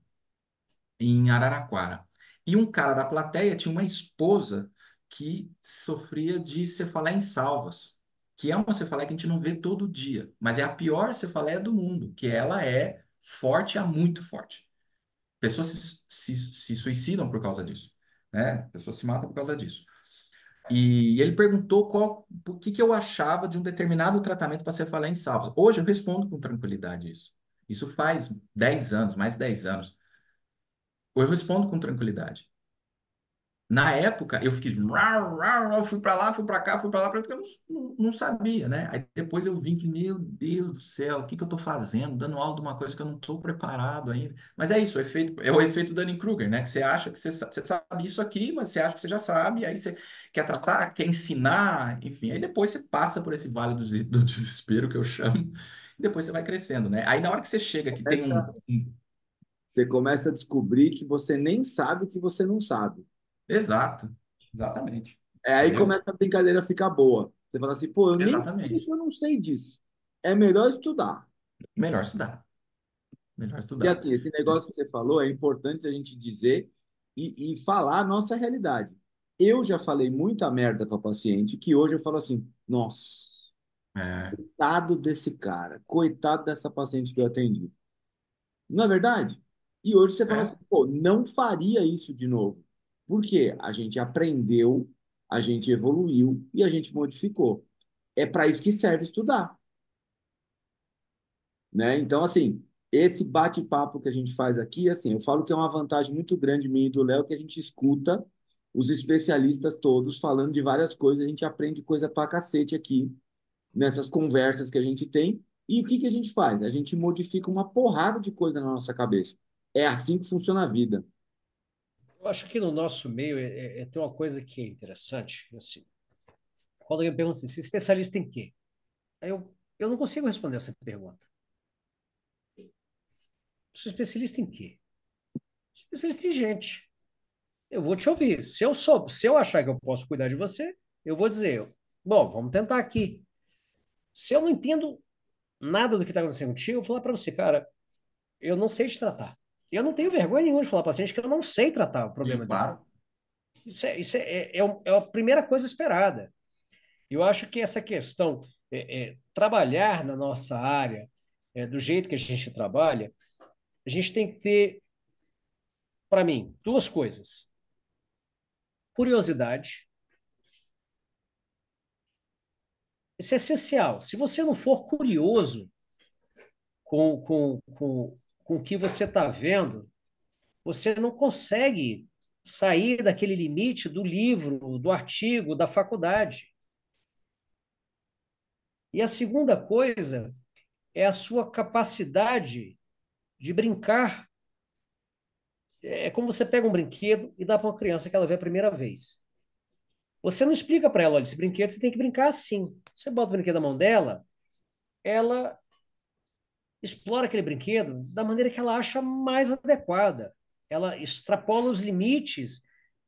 em Araraquara. E um cara da plateia tinha uma esposa que sofria de cefaleia em salvas, que é uma cefaleia que a gente não vê todo dia, mas é a pior cefaleia do mundo, que ela é forte, é muito forte. Pessoas se suicidam por causa disso, né? Pessoas se matam por causa disso. E ele perguntou o que que eu achava de um determinado tratamento para cefaleia em salvas. Hoje eu respondo com tranquilidade isso. Isso faz 10 anos, mais de 10 anos. Eu respondo com tranquilidade. Na época, eu fiquei, rau, rau, rau, fui para lá, fui para cá, fui para lá, porque eu não sabia, né? Aí depois eu vim e falei, meu Deus do céu, o que que eu estou fazendo? Dando aula de uma coisa que eu não estou preparado ainda. Mas é isso, é o efeito Dunning-Kruger, né? Que você acha que você sabe isso aqui, mas você acha que você já sabe, aí você quer tratar, quer ensinar, enfim. Aí depois você passa por esse vale do desespero, que eu chamo, e depois você vai crescendo, né? Aí na hora que você chega que tem Essa, você começa a descobrir que você nem sabe o que você não sabe. Exato, exatamente. É aí Entendeu? começa a brincadeira a ficar boa. Você fala assim, pô, eu nem sei que Exatamente. eu não sei disso. É melhor estudar. Melhor estudar. Melhor E estudar. assim, esse negócio que você falou é importante a gente dizer e falar a nossa realidade. Eu já falei muita merda para paciente que hoje eu falo assim, nossa, É, coitado desse cara, coitado dessa paciente que eu atendi. Não é verdade? E hoje você fala assim, é, pô, não faria isso de novo. Por quê? A gente aprendeu, a gente evoluiu e a gente modificou. É para isso que serve estudar, né? Então, assim, esse bate-papo que a gente faz aqui, assim, eu falo que é uma vantagem muito grande minha e do Léo, que a gente escuta os especialistas todos falando de várias coisas, a gente aprende coisa pra cacete aqui nessas conversas que a gente tem. E o que que a gente faz? A gente modifica uma porrada de coisa na nossa cabeça. É assim que funciona a vida. Eu acho que no nosso meio tem uma coisa que é interessante, assim, quando alguém pergunta assim, você é especialista em quê? Aí eu não consigo responder essa pergunta. Sou especialista em quê? Sou especialista em gente. Eu vou te ouvir. Se eu achar que eu posso cuidar de você, eu vou dizer, bom, vamos tentar aqui. Se eu não entendo nada do que está acontecendo contigo, eu vou falar para você, cara, eu não sei te tratar. Eu não tenho vergonha nenhuma de falar para paciente que eu não sei tratar o sim, problema dele. claro. É a primeira coisa esperada. Eu acho que essa questão, trabalhar na nossa área, do jeito que a gente trabalha, a gente tem que ter, para mim, duas coisas. Curiosidade, isso é essencial. Se você não for curioso com o que você está vendo, você não consegue sair daquele limite do livro, do artigo, da faculdade. E a segunda coisa é a sua capacidade de brincar. É como você pega um brinquedo e dá para uma criança que ela vê a primeira vez. Você não explica para ela, olha, esse brinquedo você tem que brincar assim. Você bota o brinquedo na mão dela, ela explora aquele brinquedo da maneira que ela acha mais adequada. Ela extrapola os limites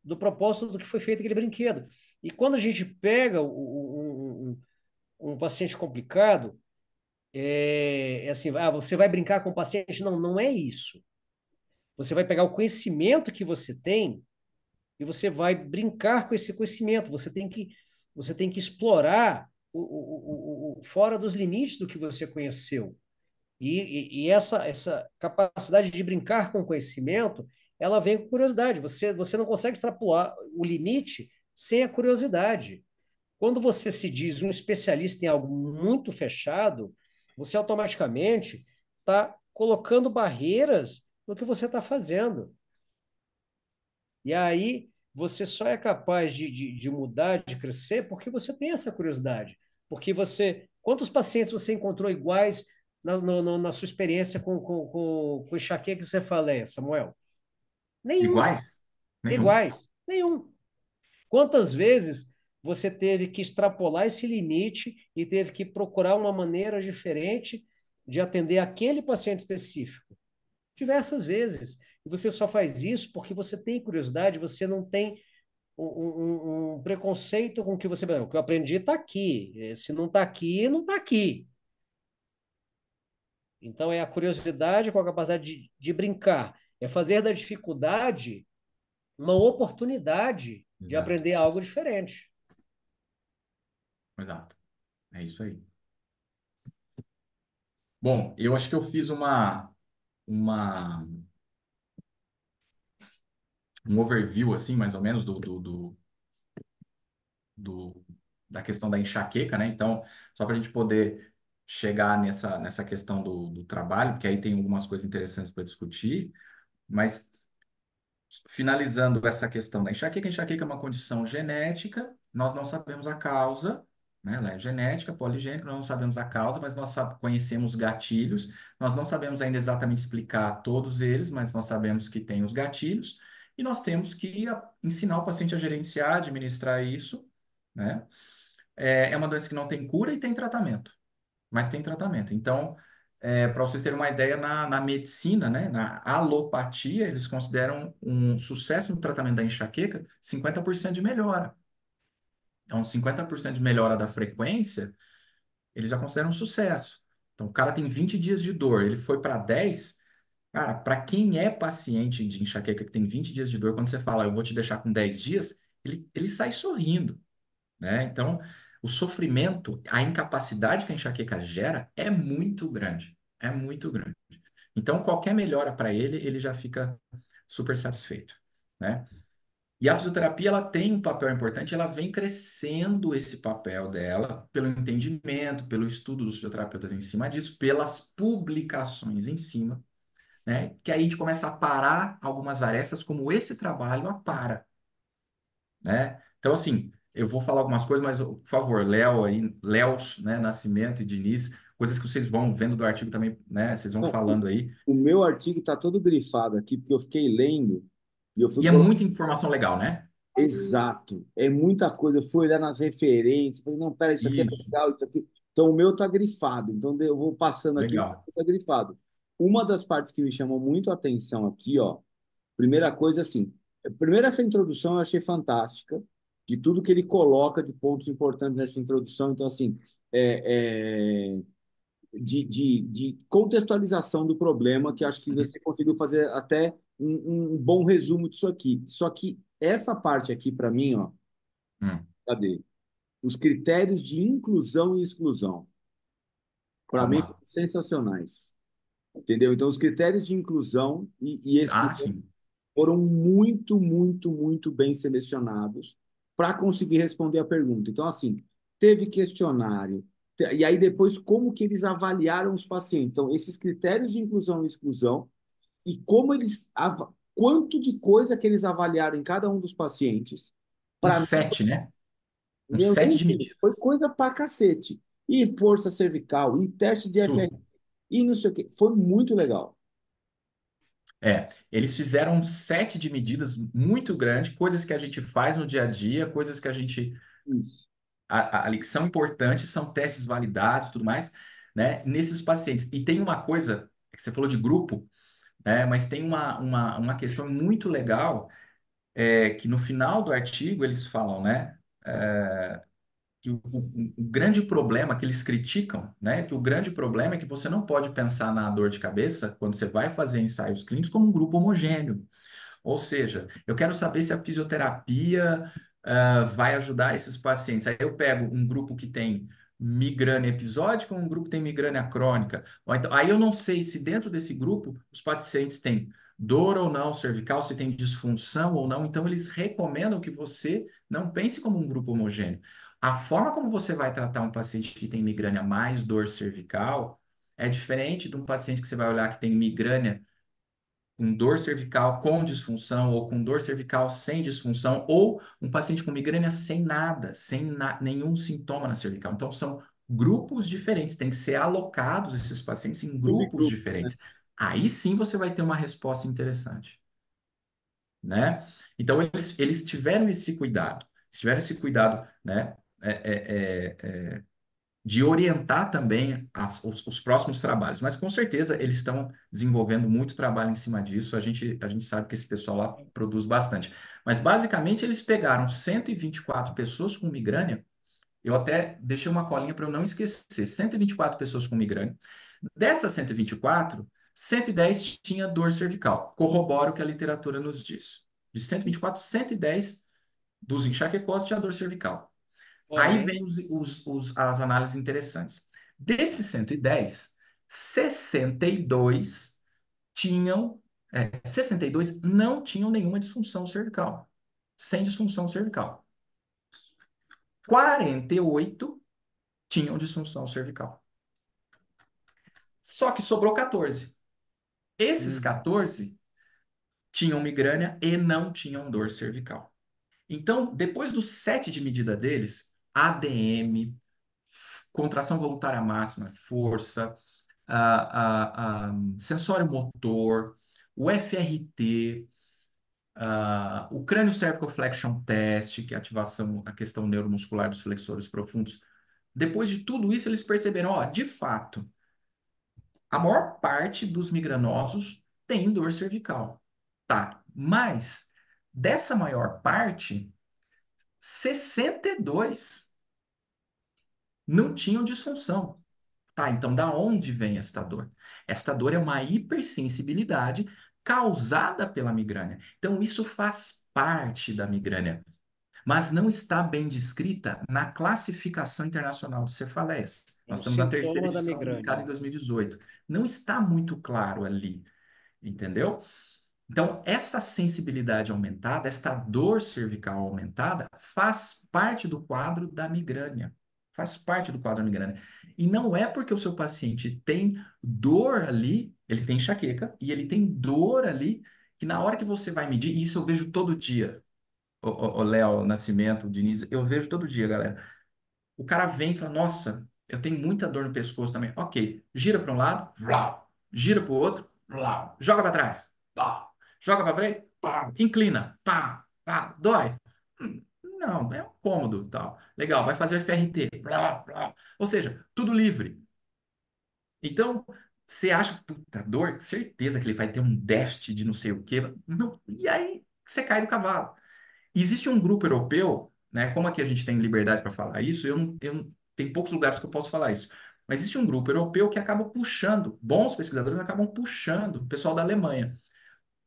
do propósito do que foi feito aquele brinquedo. E quando a gente pega um paciente complicado, é assim, você vai brincar com o paciente? Não, não é isso. Você vai pegar o conhecimento que você tem e você vai brincar com esse conhecimento. Você tem que explorar fora dos limites do que você conheceu. E essa capacidade de brincar com o conhecimento, ela vem com curiosidade. Você não consegue extrapolar o limite sem a curiosidade. Quando você se diz um especialista em algo muito fechado, você automaticamente está colocando barreiras no que você está fazendo. E aí você só é capaz de mudar, de crescer, porque você tem essa curiosidade. Porque você. Quantos pacientes você encontrou iguais na sua experiência com enxaqueca que você fala, Samuel? Nenhum. Iguais? Nenhum. Iguais. Nenhum. Quantas vezes você teve que extrapolar esse limite e teve que procurar uma maneira diferente de atender aquele paciente específico? Diversas vezes. E você só faz isso porque você tem curiosidade, você não tem um preconceito com o que você. O que eu aprendi está aqui. Se não está aqui, não está aqui. Então é a curiosidade com a capacidade de brincar. É fazer da dificuldade uma oportunidade de Exato. aprender algo diferente. Exato. É isso aí. Bom, eu acho que eu fiz uma, um overview, assim, mais ou menos, do- da questão da enxaqueca, né? Então, só para a gente poder chegar nessa questão do trabalho, porque aí tem algumas coisas interessantes para discutir, mas finalizando essa questão da enxaqueca, a enxaqueca é uma condição genética, nós não sabemos a causa, né? Ela é genética, poligênica, nós não sabemos a causa, mas nós conhecemos gatilhos, nós não sabemos ainda exatamente explicar todos eles, mas nós sabemos que tem os gatilhos, e nós temos que ensinar o paciente a gerenciar, administrar isso, né? É uma doença que não tem cura e tem tratamento, mas tem tratamento. Então, para vocês terem uma ideia, na medicina, né, na alopatia, eles consideram um sucesso no tratamento da enxaqueca 50% de melhora. Então, 50% de melhora da frequência, eles já consideram um sucesso. Então, o cara tem 20 dias de dor, ele foi para 10. Cara, para quem é paciente de enxaqueca que tem 20 dias de dor, quando você fala, eu vou te deixar com 10 dias, ele sai sorrindo, né? Então, o sofrimento, a incapacidade que a enxaqueca gera é muito grande, é muito grande. Então, qualquer melhora para ele, ele já fica super satisfeito, né? E a fisioterapia, ela tem um papel importante, ela vem crescendo esse papel dela pelo entendimento, pelo estudo dos fisioterapeutas em cima disso, pelas publicações em cima, né? Que aí a gente começa a parar algumas arestas, como esse trabalho apara, né? Então, assim, eu vou falar algumas coisas, mas, por favor, Léo aí, Léos, né, Nascimento e Diniz, coisas que vocês vão vendo do artigo também, né? Vocês vão Não, falando aí. o meu artigo está todo grifado aqui, porque eu fiquei lendo e eu fui E é colocar. muita informação legal, né? Exato, é muita coisa. Eu fui olhar nas referências, falei, não, pera, isso aqui é Isso, legal, isso aqui. Então, o meu está grifado, então eu vou passando aqui, mas legal. está grifado. Uma das partes que me chamou muito a atenção aqui, ó, primeira coisa, assim, primeiro essa introdução eu achei fantástica, de tudo que ele coloca de pontos importantes nessa introdução. Então, assim, de contextualização do problema, que acho que Uhum. você conseguiu fazer até um bom resumo disso aqui. Só que essa parte aqui, para mim, ó, Hum, cadê? Os critérios de inclusão e exclusão, para vamos mim, lá. foram sensacionais. Entendeu? Então, os critérios de inclusão e Ah, exclusão sim. foram muito, muito, muito bem selecionados para conseguir responder a pergunta. Então, assim, teve questionário, e aí depois como que eles avaliaram os pacientes. Então, esses critérios de inclusão e exclusão e como eles, quanto de coisa que eles avaliaram em cada um dos pacientes. Um Para mim, set, né? Um meu set nem de vi, foi medidas. coisa pra cacete. E força cervical, e teste de FR, Tudo. e não sei o quê. Foi muito legal. Eles fizeram um set de medidas muito grande, coisas que a gente faz no dia a dia, coisas que a gente Isso. ali que são importantes, são testes validados, e tudo mais, né? Nesses pacientes. E tem uma coisa, que você falou de grupo, né? Mas tem uma questão muito legal, que no final do artigo eles falam, né? Que o grande problema que eles criticam, né? Que o grande problema é que você não pode pensar na dor de cabeça quando você vai fazer ensaios clínicos como um grupo homogêneo. Ou seja, eu quero saber se a fisioterapia vai ajudar esses pacientes. Aí eu pego um grupo que tem migrânia episódica, um grupo que tem migrânia crônica. Ou então, aí eu não sei se dentro desse grupo os pacientes têm dor ou não cervical, se tem disfunção ou não. Então, eles recomendam que você não pense como um grupo homogêneo. A forma como você vai tratar um paciente que tem migrânia mais dor cervical é diferente de um paciente que você vai olhar que tem migrânia com dor cervical com disfunção, ou com dor cervical sem disfunção, ou um paciente com migrânia sem nada, nenhum sintoma na cervical. Então, são grupos diferentes, tem que ser alocados esses pacientes em grupos Subgrupo, né? diferentes. Aí sim você vai ter uma resposta interessante, né? Então, eles tiveram esse cuidado, né? De orientar também os próximos trabalhos. Mas com certeza eles estão desenvolvendo muito trabalho em cima disso. A gente sabe que esse pessoal lá produz bastante. Mas basicamente eles pegaram 124 pessoas com migrânia. Eu até deixei uma colinha para eu não esquecer. 124 pessoas com migrânia. Dessas 124, 110 tinha dor cervical. Corrobora o que a literatura nos diz. De 124, 110 dos enxaquecosos tinha dor cervical. Aí Porém, vem as análises interessantes. Desses 110, 62 tinham, 62 não tinham nenhuma disfunção cervical, sem disfunção cervical. 48 tinham disfunção cervical. Só que sobrou 14. Esses uhum. 14 tinham migrânia e não tinham dor cervical. Então, depois do set de medida deles, ADM, contração voluntária máxima, força, sensório motor, o FRT, o crânio cervical flexion test, que é a ativação, a questão neuromuscular dos flexores profundos. Depois de tudo isso, eles perceberam, ó, de fato, a maior parte dos migranosos tem dor cervical. Tá, mas dessa maior parte, 62 não tinham disfunção. Tá, então da onde vem esta dor? Esta dor é uma hipersensibilidade causada pela migrânia. Então isso faz parte da migrânia, mas não está bem descrita na classificação internacional de cefaleias. É Nós um estamos na terceira sintoma da edição, publicada migrânia. em 2018. Não está muito claro ali, entendeu? Então, essa sensibilidade aumentada, esta dor cervical aumentada, faz parte do quadro da migrânia. Faz parte do quadro da migrânia. E não é porque o seu paciente tem dor ali, ele tem enxaqueca, e ele tem dor ali, que na hora que você vai medir, e isso eu vejo todo dia, o Léo Nascimento, o Diniz, eu vejo todo dia, galera. O cara vem e fala, nossa, eu tenho muita dor no pescoço também. Ok, gira para um lado, vrau. Gira para o outro, vrau. Joga para trás, pá. Joga para frente, pá. Inclina, pá, pá. Dói. Não, é um cômodo, tal. Legal, vai fazer FRT, blá, blá. Ou seja, tudo livre. Então, você acha, puta, dor, certeza que ele vai ter um déficit de não sei o quê. Não. E aí, você cai do cavalo. Existe um grupo europeu, né? Como aqui a gente tem liberdade para falar isso, tem poucos lugares que eu posso falar isso. Mas existe um grupo europeu que acaba puxando, bons pesquisadores acabam puxando, o pessoal da Alemanha,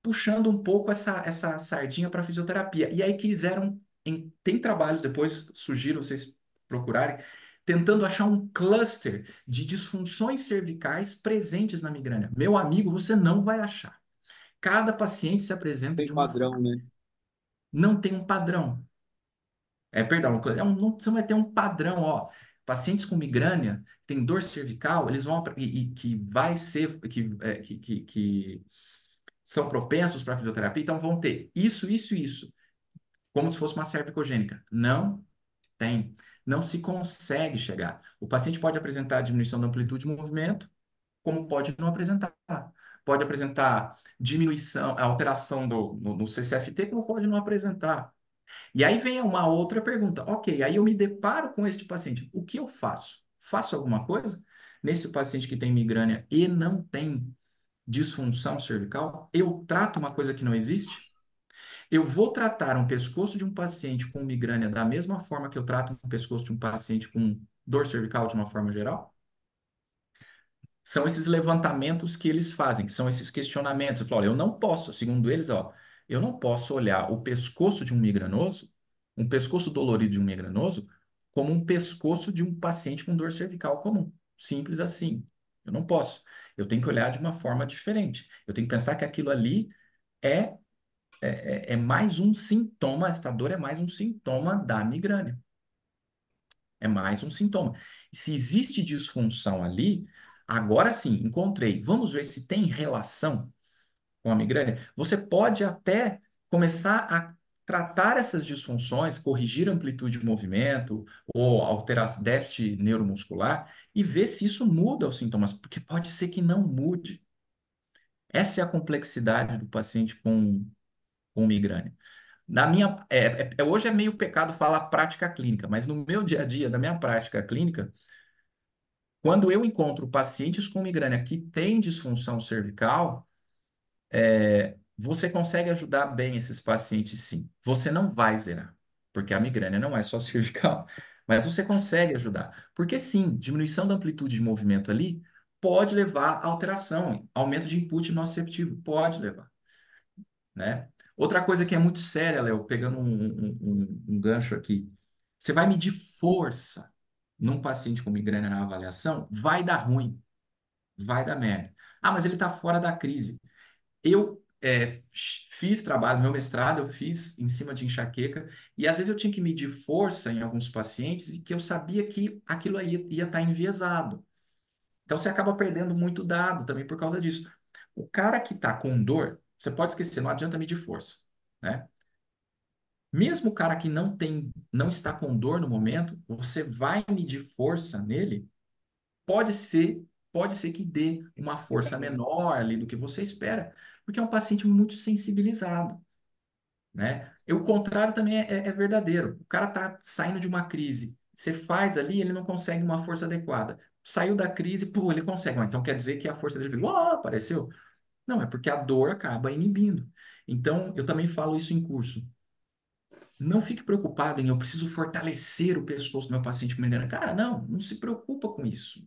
puxando um pouco essa sardinha para fisioterapia. E aí quiseram, tem trabalhos depois, sugiro vocês procurarem, tentando achar um cluster de disfunções cervicais presentes na migrânia. Meu amigo, você não vai achar. Cada paciente se apresenta Tem de uma padrão, forma. né? Não tem um padrão. Perdão, você vai ter um padrão, ó. Pacientes com migrânia, tem dor cervical, eles vão e que vai ser que são propensos para fisioterapia, então vão ter isso, isso, isso, como se fosse uma cervicogênica. Não tem, não se consegue chegar. O paciente pode apresentar diminuição da amplitude de movimento, como pode não apresentar. Pode apresentar diminuição, alteração no CCFT, como pode não apresentar. E aí vem uma outra pergunta. Ok, aí eu me deparo com este paciente. O que eu faço? Faço alguma coisa? Nesse paciente que tem migrânia e não tem disfunção cervical, eu trato uma coisa que não existe? Eu vou tratar um pescoço de um paciente com migrânia da mesma forma que eu trato um pescoço de um paciente com dor cervical de uma forma geral? São esses levantamentos que eles fazem, são esses questionamentos. Eu falo, olha, eu não posso, segundo eles, ó, eu não posso olhar o pescoço de um migranoso, um pescoço dolorido de um migranoso, como um pescoço de um paciente com dor cervical comum. Simples assim. Eu não posso. Eu tenho que olhar de uma forma diferente. Eu tenho que pensar que aquilo ali é, é mais um sintoma, esta dor é mais um sintoma da migrânia. É mais um sintoma. Se existe disfunção ali, agora sim, encontrei. Vamos ver se tem relação com a migrânia. Você pode até começar a tratar essas disfunções, corrigir a amplitude de movimento ou alterar déficit neuromuscular e ver se isso muda os sintomas, porque pode ser que não mude. Essa é a complexidade do paciente com migrânia. Na minha, hoje é meio pecado falar prática clínica, mas no meu dia a dia, na minha prática clínica, quando eu encontro pacientes com migrânia que têm disfunção cervical, você consegue ajudar bem esses pacientes, sim. Você não vai zerar, porque a migrânia não é só cervical, mas você consegue ajudar. Porque, sim, diminuição da amplitude de movimento ali pode levar a alteração, aumento de input nociceptivo, pode levar, né? Outra coisa que é muito séria, Léo, pegando um gancho aqui, você vai medir força num paciente com migrânia na avaliação, vai dar ruim, vai dar merda. Ah, mas ele está fora da crise. Eu fiz trabalho, meu mestrado eu fiz em cima de enxaqueca, e às vezes eu tinha que medir força em alguns pacientes e que eu sabia que aquilo aí ia estar enviesado. Então você acaba perdendo muito dado também por causa disso. O cara que está com dor, você pode esquecer, não adianta medir força, né? Mesmo o cara que não está com dor no momento, você vai medir força nele, pode ser, pode ser que dê uma força menor ali do que você espera, porque é um paciente muito sensibilizado, né? E o contrário também é verdadeiro. O cara tá saindo de uma crise, você faz ali, ele não consegue uma força adequada. Saiu da crise, pô, ele consegue. Então quer dizer que a força dele, apareceu? Não, é porque a dor acaba inibindo. Então, eu também falo isso em curso. Não fique preocupado em eu preciso fortalecer o pescoço do meu paciente com migrânia. Cara, não se preocupa com isso.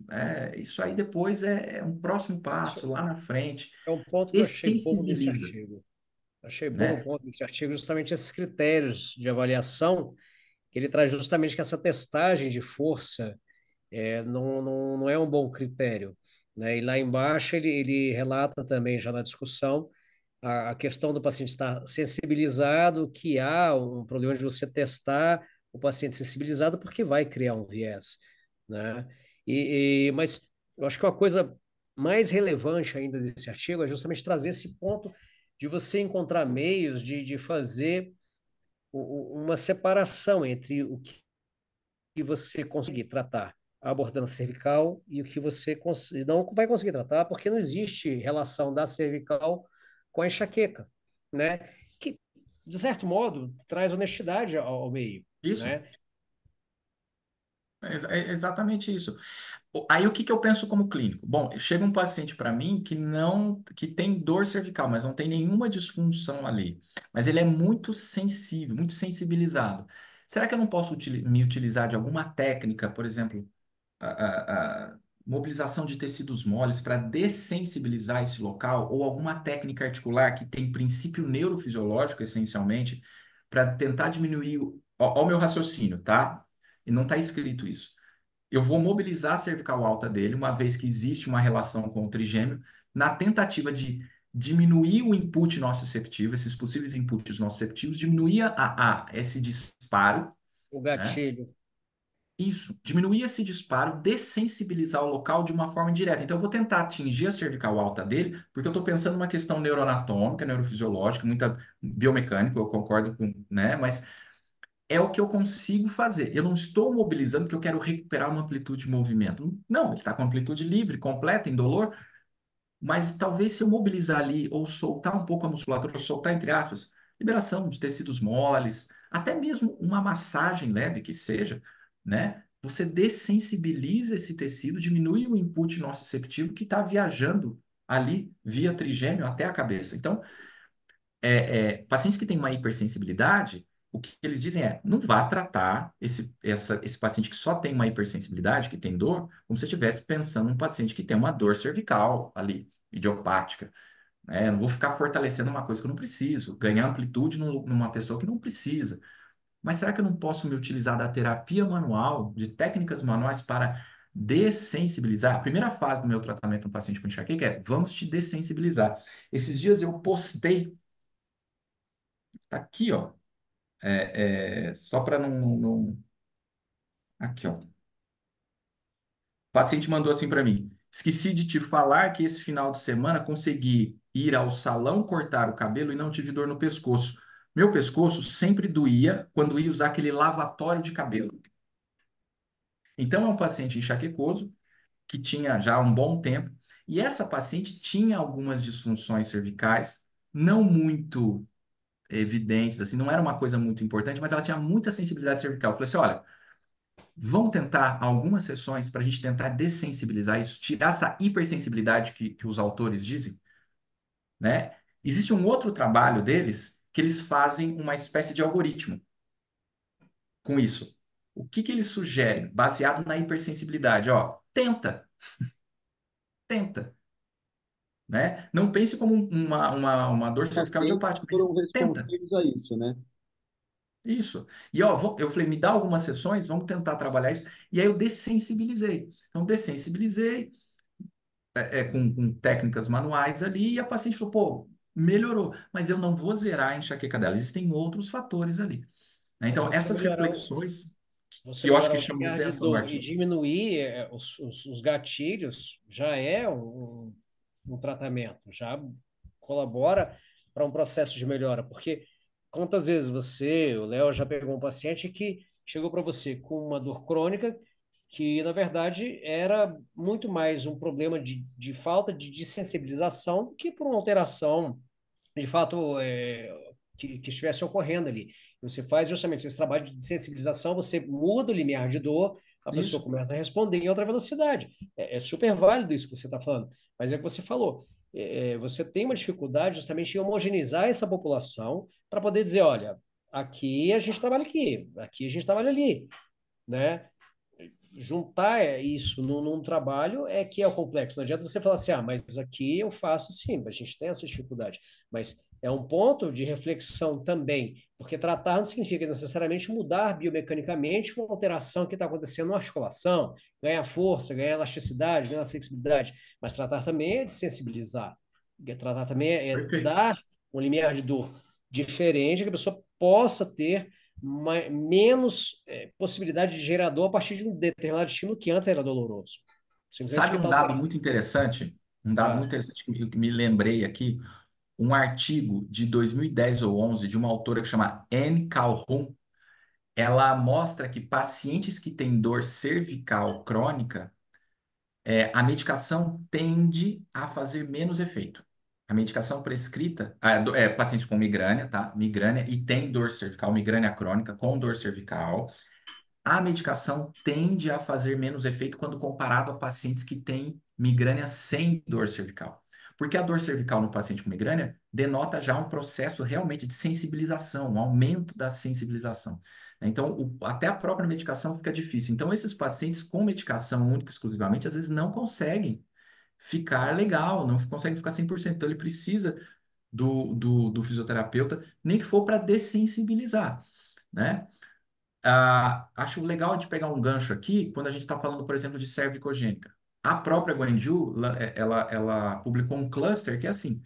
Isso aí depois é um próximo Isso passo, lá na frente. é um ponto que eu E achei bom desse sensibiliza, artigo. Achei bom o né? ponto desse artigo, justamente esses critérios de avaliação, que ele traz justamente que essa testagem de força não é um bom critério, né? E lá embaixo ele relata também, já na discussão, a questão do paciente estar sensibilizado, que há um problema de você testar o paciente sensibilizado, porque vai criar um viés, né? Mas eu acho que uma coisa mais relevante ainda desse artigo é justamente trazer esse ponto de você encontrar meios de fazer uma separação entre o que você consegue tratar abordando a cervical e o que você não vai conseguir tratar, porque não existe relação da cervical com a enxaqueca, né? Que, de certo modo, traz honestidade ao meio, Isso, né? é exatamente isso. Aí o que que eu penso como clínico? Bom, chega um paciente para mim que tem dor cervical, mas não tem nenhuma disfunção ali. Mas ele é muito sensível, muito sensibilizado. Será que eu não posso me utilizar de alguma técnica, por exemplo, a mobilização de tecidos moles para dessensibilizar esse local, ou alguma técnica articular que tem princípio neurofisiológico, essencialmente, para tentar diminuir ó o meu raciocínio, tá? E não está escrito isso. Eu vou mobilizar a cervical alta dele, uma vez que existe uma relação com o trigêmeo, na tentativa de diminuir o input nociceptivo, esses possíveis inputs nociceptivos, diminuir esse disparo, O né? gatilho, Isso, diminuir esse disparo, dessensibilizar o local de uma forma direta. Então, eu vou tentar atingir a cervical alta dele, porque eu estou pensando numa questão neuroanatômica, neurofisiológica, muita biomecânica, eu concordo com, né? Mas é o que eu consigo fazer. Eu não estou mobilizando porque eu quero recuperar uma amplitude de movimento. Não, ele está com amplitude livre, completa, indolor, mas talvez se eu mobilizar ali ou soltar um pouco a musculatura, ou soltar entre aspas, liberação de tecidos moles, até mesmo uma massagem leve que seja, né? Você dessensibiliza esse tecido, diminui o input nociceptivo que está viajando ali via trigêmeo até a cabeça. Então, pacientes que têm uma hipersensibilidade, o que eles dizem é, não vá tratar esse paciente que só tem uma hipersensibilidade, que tem dor, como se estivesse pensando num paciente que tem uma dor cervical ali, idiopática. Né? Eu não vou ficar fortalecendo uma coisa que eu não preciso, ganhar amplitude numa pessoa que não precisa. Mas será que eu não posso me utilizar da terapia manual, de técnicas manuais para dessensibilizar? A primeira fase do meu tratamento no paciente com enxaqueca é, vamos te dessensibilizar. Esses dias eu postei Tá aqui, ó. Só para Aqui, ó. O paciente mandou assim para mim: esqueci de te falar que esse final de semana consegui ir ao salão cortar o cabelo e não tive dor no pescoço. Meu pescoço sempre doía quando ia usar aquele lavatório de cabelo. Então, é um paciente enxaquecoso que tinha já um bom tempo, e essa paciente tinha algumas disfunções cervicais, não muito evidentes, assim, não era uma coisa muito importante, mas ela tinha muita sensibilidade cervical. Eu falei assim: olha, vamos tentar algumas sessões para a gente tentar dessensibilizar isso, tirar essa hipersensibilidade que os autores dizem, né? Existe um outro trabalho deles que eles fazem uma espécie de algoritmo com isso. O que que eles sugerem? Baseado na hipersensibilidade, ó, tenta, né? Não pense como uma dor cervical Pacientes idiopática, foram mas tenta. responsivos a isso, né? Isso. E ó, eu falei, me dá algumas sessões, vamos tentar trabalhar isso. E aí eu dessensibilizei. Então, dessensibilizei com técnicas manuais ali, e a paciente falou, pô, melhorou, mas eu não vou zerar a enxaqueca dela. Existem outros fatores ali, né? Mas se Então, você essas melhorar reflexões você que eu acho melhorar que o chamam a limiar de atenção no dor e artigo. diminuir os gatilhos, já é um tratamento, já colabora para um processo de melhora. Porque quantas vezes você, o Léo, já pegou um paciente que chegou para você com uma dor crônica que, na verdade, era muito mais um problema de falta de desensibilização do que por uma alteração de fato que estivesse ocorrendo ali. Você faz justamente esse trabalho de sensibilização, você muda o limiar de dor, a pessoa Isso, começa a responder em outra velocidade. É super válido isso que você está falando, mas é o que você falou. Você tem uma dificuldade justamente em homogeneizar essa população para poder dizer, olha, aqui a gente trabalha aqui a gente trabalha ali, né? Juntar isso num trabalho é que é o complexo. Não adianta você falar assim, ah, mas aqui eu faço sim, a gente tem essa dificuldade. Mas é um ponto de reflexão também, porque tratar não significa necessariamente mudar biomecanicamente uma alteração que está acontecendo na articulação, ganhar força, ganhar elasticidade, ganhar flexibilidade. Mas tratar também é de sensibilizar. Tratar também é perfeito. dar um limiar de dor diferente que a pessoa possa ter menos possibilidade de gerar dor a partir de um determinado estímulo que antes era doloroso. Simplesmente Sabe que um dado muito interessante? Um dado muito ah, interessante que me lembrei aqui, um artigo de 2010 ou 11 de uma autora que chama Anne Calhoun. Ela mostra que pacientes que têm dor cervical crônica, a medicação tende a fazer menos efeito. A medicação prescrita, pacientes com migrânia, tá? Migrânia e tem dor cervical, migrânia crônica com dor cervical, a medicação tende a fazer menos efeito quando comparado a pacientes que têm migrânia sem dor cervical. Porque a dor cervical no paciente com migrânia denota já um processo realmente de sensibilização, um aumento da sensibilização. Então, até a própria medicação fica difícil. Então, esses pacientes com medicação única e exclusivamente, às vezes não conseguem ficar legal, não conseguem ficar 100%. Então, ele precisa do fisioterapeuta, nem que for para dessensibilizar, né? Acho legal de pegar um gancho aqui quando a gente está falando, por exemplo, de cervicogênica. A própria Guanju, ela publicou um cluster que é assim: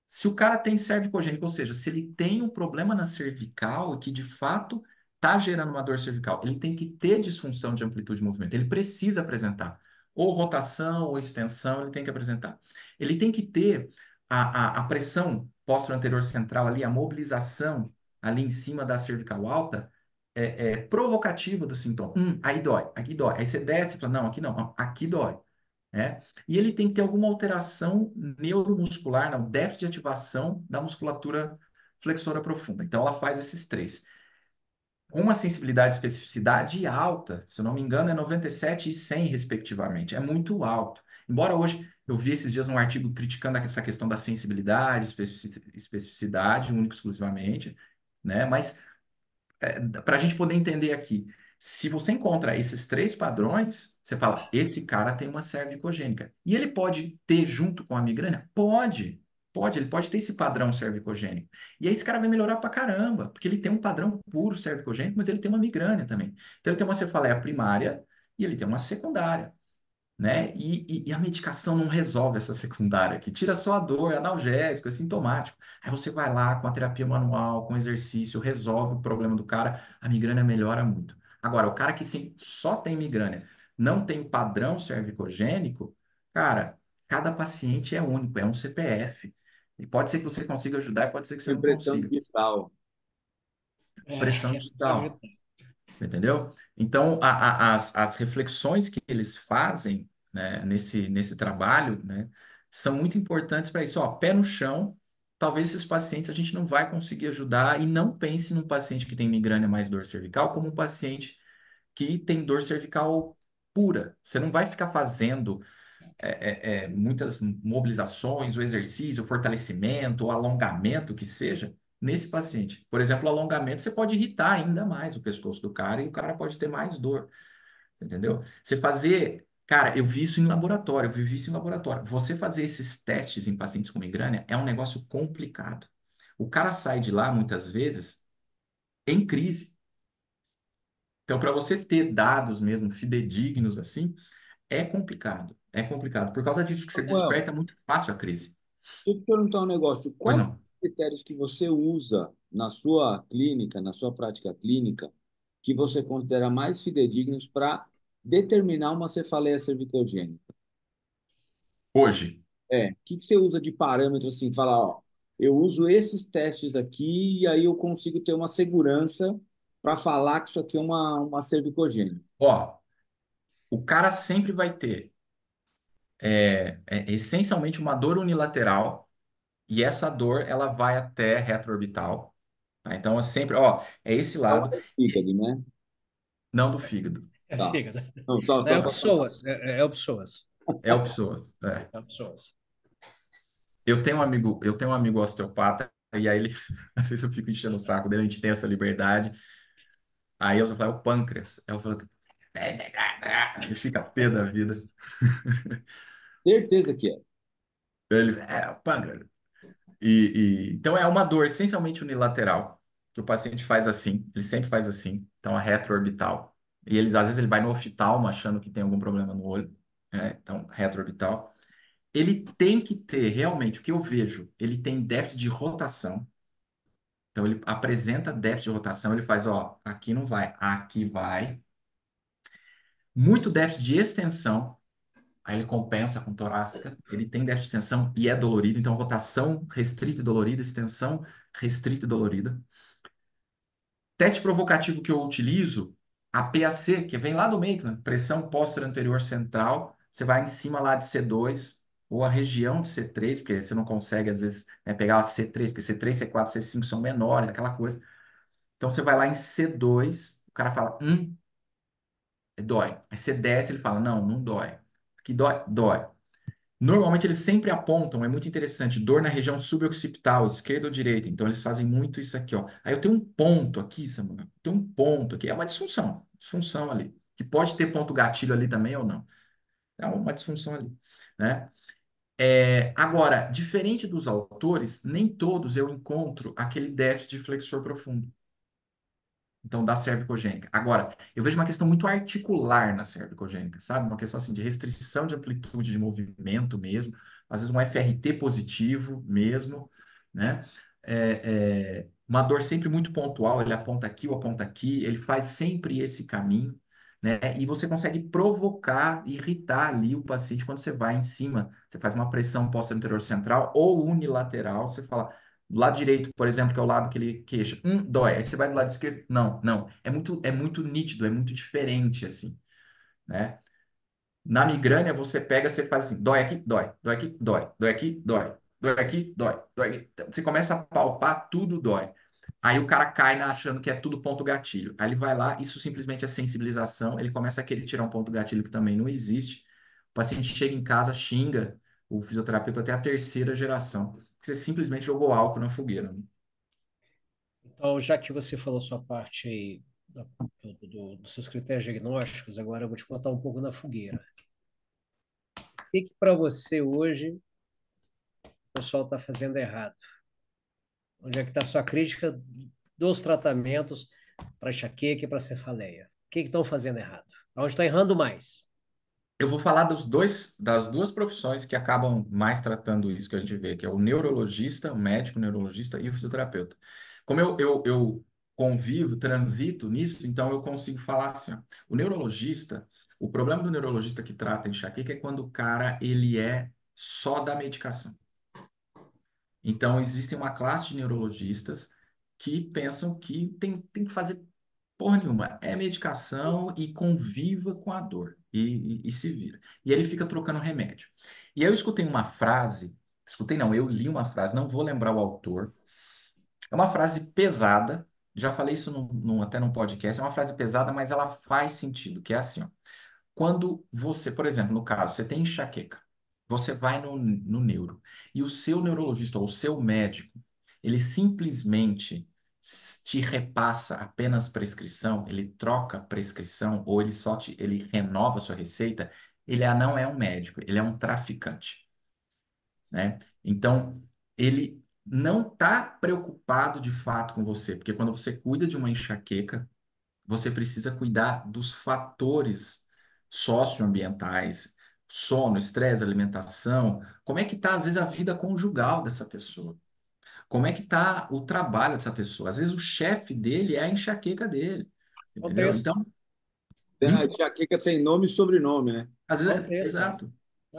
se o cara tem cervicogênica, ou seja, se ele tem um problema na cervical e que de fato está gerando uma dor cervical, ele tem que ter disfunção de amplitude de movimento, ele precisa apresentar. Ou rotação ou extensão, ele tem que apresentar. Ele tem que ter a pressão anterior central ali, a mobilização ali em cima da cervical alta, provocativa do sintoma. Aí dói, aqui dói. Aí você desce e fala, não, aqui não, aqui dói. Né? E ele tem que ter alguma alteração neuromuscular, não, déficit de ativação da musculatura flexora profunda. Então, ela faz esses três. Com uma sensibilidade e especificidade alta, se eu não me engano, é 97 e 100, respectivamente. É muito alto. Embora hoje eu vi esses dias um artigo criticando essa questão da sensibilidade, especificidade, única e exclusivamente, né? Mas para a gente poder entender aqui, se você encontra esses três padrões, você fala, esse cara tem uma cervicogênica. E ele pode ter junto com a migrânia? Pode, ele pode ter esse padrão cervicogênico. E aí esse cara vai melhorar pra caramba, porque ele tem um padrão puro cervicogênico, mas ele tem uma migrânia também. Então ele tem uma cefaleia primária e ele tem uma secundária. né? E a medicação não resolve essa secundária, que tira só a dor, é analgésico, é sintomático. Aí você vai lá com a terapia manual, com exercício, resolve o problema do cara, a migrânia melhora muito. Agora, o cara que sim, só tem migrânia, não tem o padrão cervicogênico, cara, cada paciente é único, é um CPF. E pode ser que você consiga ajudar, e pode ser que você não Impressão consiga. digital. Pressão É, digital. Você entendeu? Então, as reflexões que eles fazem, né, nesse trabalho, né, são muito importantes para isso. Ó, pé no chão, talvez esses pacientes a gente não vai conseguir ajudar e não pense num paciente que tem migrânia mais dor cervical como um paciente que tem dor cervical pura. Você não vai ficar fazendo muitas mobilizações, o exercício, o fortalecimento, o alongamento que seja, nesse paciente. Por exemplo, o alongamento você pode irritar ainda mais o pescoço do cara e o cara pode ter mais dor, entendeu? Você fazer, cara, eu vi isso em laboratório, eu vivi isso em laboratório. Você fazer esses testes em pacientes com migrânia é um negócio complicado. O cara sai de lá, muitas vezes, em crise. Então, para você ter dados mesmo fidedignos assim, é complicado. É complicado. Por causa disso que você Samuel, desperta muito fácil a crise. deixa eu te perguntar um negócio. Pois Quais são não. os critérios que você usa na sua clínica, na sua prática clínica, que você considera mais fidedignos para determinar uma cefaleia cervicogênica? Hoje, O que que você usa de parâmetro assim? Fala, ó, eu uso esses testes aqui e aí eu consigo ter uma segurança para falar que isso aqui é uma cervicogênica. ó, o cara sempre vai ter essencialmente uma dor unilateral e essa dor ela vai até retroorbital. Tá? Então é sempre, ó, é esse Fala lado, do fígado, né? não do fígado. é Tá. fígado. Não, só, É só o para falar. pessoas, é o pessoas, É o psoas. É. é o pessoas. Eu tenho um amigo osteopata e aí ele, às vezes eu fico enchendo o saco dele, a gente tem essa liberdade. Aí eu só falo, é o pâncreas. Aí eu falo, ele fica pé da vida. Certeza que é. Ele, o pâncreas. Então é uma dor essencialmente unilateral, que o paciente faz assim, ele sempre faz assim, então a retroorbital. E eles, às vezes ele vai no oftalmo achando que tem algum problema no olho, né? Então retroorbital. Ele tem que ter, realmente, o que eu vejo, ele tem déficit de rotação, então ele apresenta déficit de rotação, ele faz, ó, aqui não vai, aqui vai. Muito déficit de extensão, aí ele compensa com torácica, ele tem déficit de extensão e é dolorido, então rotação restrita e dolorida, extensão restrita e dolorida. Teste provocativo que eu utilizo, a PAC, que vem lá do Maitland, pressão póstero anterior central, você vai em cima lá de C2 ou a região de C3, porque você não consegue, às vezes, né, pegar a C3, porque C3, C4, C5 são menores, aquela coisa. Então você vai lá em C2, o cara fala, dói. Aí você desce, ele fala, não, não dói. Aqui dói? Dói. Normalmente eles sempre apontam, é muito interessante, dor na região suboccipital, esquerda ou direita. Então eles fazem muito isso aqui, ó. Aí eu tenho um ponto aqui, Samuel. Tem um ponto aqui. É uma disfunção ali. Que pode ter ponto gatilho ali também ou não. É uma disfunção ali, né? Agora, diferente dos autores, nem todos eu encontro aquele déficit de flexor profundo. Então, da cervicogênica. Agora, eu vejo uma questão muito articular na cervicogênica, sabe? Uma questão assim de restrição de amplitude de movimento mesmo, às vezes um FRT positivo mesmo, né? Uma dor sempre muito pontual, ele aponta aqui ou aponta aqui, ele faz sempre esse caminho, né? E você consegue provocar, irritar ali o paciente quando você vai em cima, você faz uma pressão posterior central ou unilateral, você fala, do lado direito, por exemplo, que é o lado que ele queixa, dói. Aí você vai do lado esquerdo, não, não. É muito nítido, é muito diferente, assim, né? Na migrânia, você pega, você faz assim, dói aqui, dói, dói aqui, dói, dói aqui, dói, dói aqui, dói, dói aqui. Então, você começa a palpar, tudo dói. Aí o cara cai achando que é tudo ponto gatilho. Aí ele vai lá, isso simplesmente é sensibilização, ele começa a querer tirar um ponto gatilho que também não existe. O paciente chega em casa, xinga o fisioterapeuta até a terceira geração. Você simplesmente jogou álcool na fogueira. Então, já que você falou sua parte aí dos seus critérios diagnósticos, agora eu vou te botar um pouco na fogueira. O que para você hoje o pessoal está fazendo errado? Onde é que está a sua crítica dos tratamentos para enxaqueca e para cefaleia? O que estão fazendo errado? Onde está errando mais? eu vou falar das duas profissões que acabam mais tratando isso que a gente vê, que é o neurologista, o médico neurologista e o fisioterapeuta. Como eu convivo, transito nisso, então eu consigo falar assim, ó, o neurologista, o problema do neurologista que trata enxaqueca é quando o cara, ele é só da medicação. Então, existe uma classe de neurologistas que pensam que tem que fazer porra nenhuma. É medicação e conviva com a dor e se vira. E ele fica trocando remédio. E aí eu escutei uma frase, escutei não, eu li uma frase, não vou lembrar o autor. É uma frase pesada, já falei isso até num podcast, é uma frase pesada, mas ela faz sentido, que é assim, ó. Quando você, por exemplo, no caso, você tem enxaqueca, você vai no neuro, e o seu neurologista ou o seu médico, ele simplesmente te repassa apenas prescrição, ele troca prescrição, ou ele renova a sua receita, ele não é um médico, ele é um traficante, né? Então, ele não está preocupado de fato com você, porque quando você cuida de uma enxaqueca, você precisa cuidar dos fatores socioambientais, sono, estresse, alimentação. Como é que está, às vezes, a vida conjugal dessa pessoa? Como é que está o trabalho dessa pessoa? Às vezes o chefe dele é a enxaqueca dele, entendeu? Contexto, Então, A hum, enxaqueca tem nome e sobrenome, né? às vezes, contexto, exato.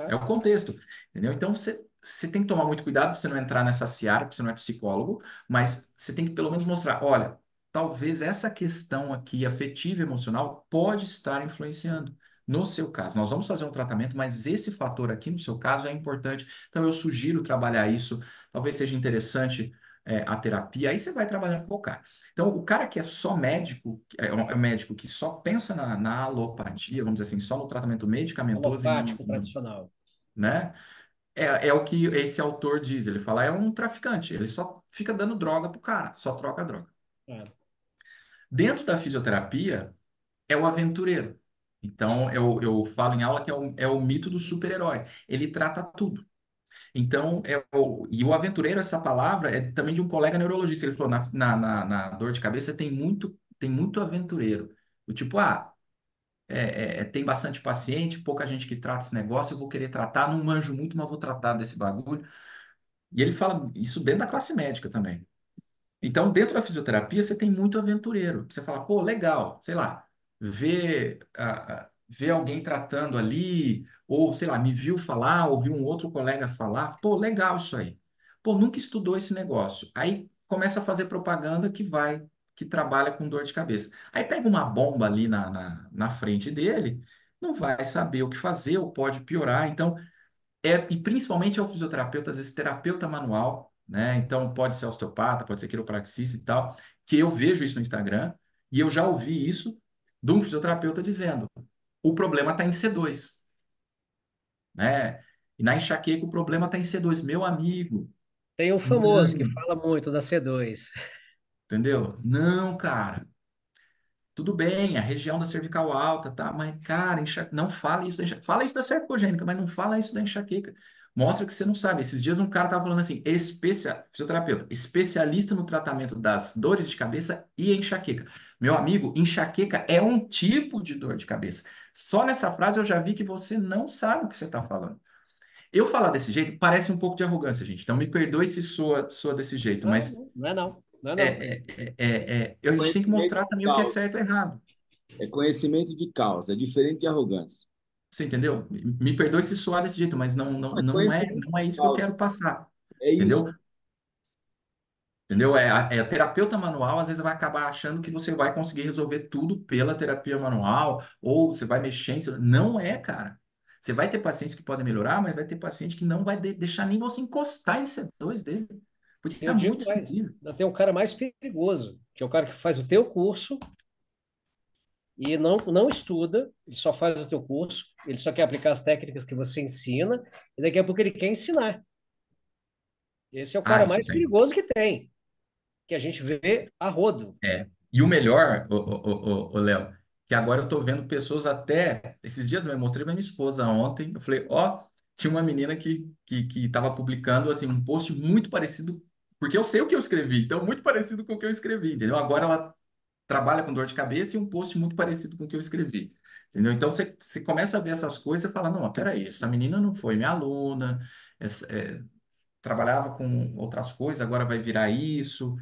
É né? o contexto, entendeu? Então você tem que tomar muito cuidado para você não entrar nessa seara, porque você não é psicólogo, mas você tem que pelo menos mostrar, olha, talvez essa questão aqui afetiva e emocional pode estar influenciando. No seu caso, nós vamos fazer um tratamento, mas esse fator aqui no seu caso é importante. Então eu sugiro trabalhar isso. Talvez seja interessante a terapia. Aí você vai trabalhando com o cara. Então o cara que é só médico, é um médico que só pensa na alopatia, vamos dizer assim, só no tratamento medicamentoso e não, Alopático tradicional. né? É o que esse autor diz. Ele fala, é um traficante. Ele só fica dando droga pro cara, só troca droga. É. Dentro da fisioterapia, é o aventureiro. Então, eu falo em aula que é o mito do super-herói. Ele trata tudo. Então, e o aventureiro, essa palavra, é também de um colega neurologista. Ele falou, na dor de cabeça tem muito aventureiro. O tipo, tem bastante paciente, pouca gente que trata esse negócio, eu vou querer tratar, não manjo muito, mas vou tratar desse bagulho. E ele fala isso dentro da classe médica também. Então, dentro da fisioterapia, você tem muito aventureiro. Você fala, pô, legal, sei lá, ver alguém tratando ali, ou sei lá, me viu falar, ouviu um outro colega falar, pô, legal isso aí. Pô, nunca estudou esse negócio. Aí começa a fazer propaganda que trabalha com dor de cabeça. Aí pega uma bomba ali na frente dele, não vai saber o que fazer, ou pode piorar. Então, e principalmente é o fisioterapeuta, às vezes terapeuta manual, né? Então pode ser osteopata, pode ser quiropraxista e tal, que eu vejo isso no Instagram e eu já ouvi isso de um fisioterapeuta dizendo: o problema está em C2, né? E na enxaqueca o problema está em C2, meu amigo. Tem um famoso que Não, fala muito da C2. entendeu? Não, cara. Tudo bem, a região da cervical alta, tá? Mas, cara, não fala isso da enxaqueca. Fala isso da cervicogênica, mas não fala isso da enxaqueca. Mostra que você não sabe. Esses dias um cara tava falando assim, fisioterapeuta, especialista no tratamento das dores de cabeça e enxaqueca. Meu amigo, enxaqueca é um tipo de dor de cabeça. Só nessa frase eu já vi que você não sabe o que você está falando. Eu falar desse jeito parece um pouco de arrogância, gente. Então me perdoe se soa desse jeito, Não, mas não é não. Não é não. a gente tem que Conhecimento mostrar de também o que é causa. certo e errado. É conhecimento de causa, é diferente de arrogância. Você entendeu? Me perdoe se soar desse jeito, mas não, não, Mas não é, conhecimento não é de isso que eu causa. quero passar. É isso. Entendeu? Entendeu? A terapeuta manual, às vezes, vai acabar achando que você vai conseguir resolver tudo pela terapia manual, ou você vai mexer Não é, cara. Você vai ter pacientes que podem melhorar, mas vai ter paciente que não vai deixar nem você encostar em C2 dele, porque Eu está muito digo mais, sensível. ainda tem um cara mais perigoso, que é o cara que faz o teu curso e não estuda, ele só faz o teu curso, ele só quer aplicar as técnicas que você ensina, e daqui a pouco ele quer ensinar. Esse é o Ah, cara isso mais tem. perigoso que a gente vê a rodo. É. E o melhor, Léo, que agora eu tô vendo pessoas até. Esses dias eu mostrei pra minha esposa ontem. Eu falei, ó, tinha uma menina que tava publicando assim, um post muito parecido, porque eu sei o que eu escrevi, então muito parecido com o que eu escrevi, entendeu? Agora ela trabalha com dor de cabeça e um post muito parecido com o que eu escrevi. Entendeu? Então você começa a ver essas coisas e fala, não, peraí, essa menina não foi minha aluna, trabalhava com outras coisas, agora vai virar isso.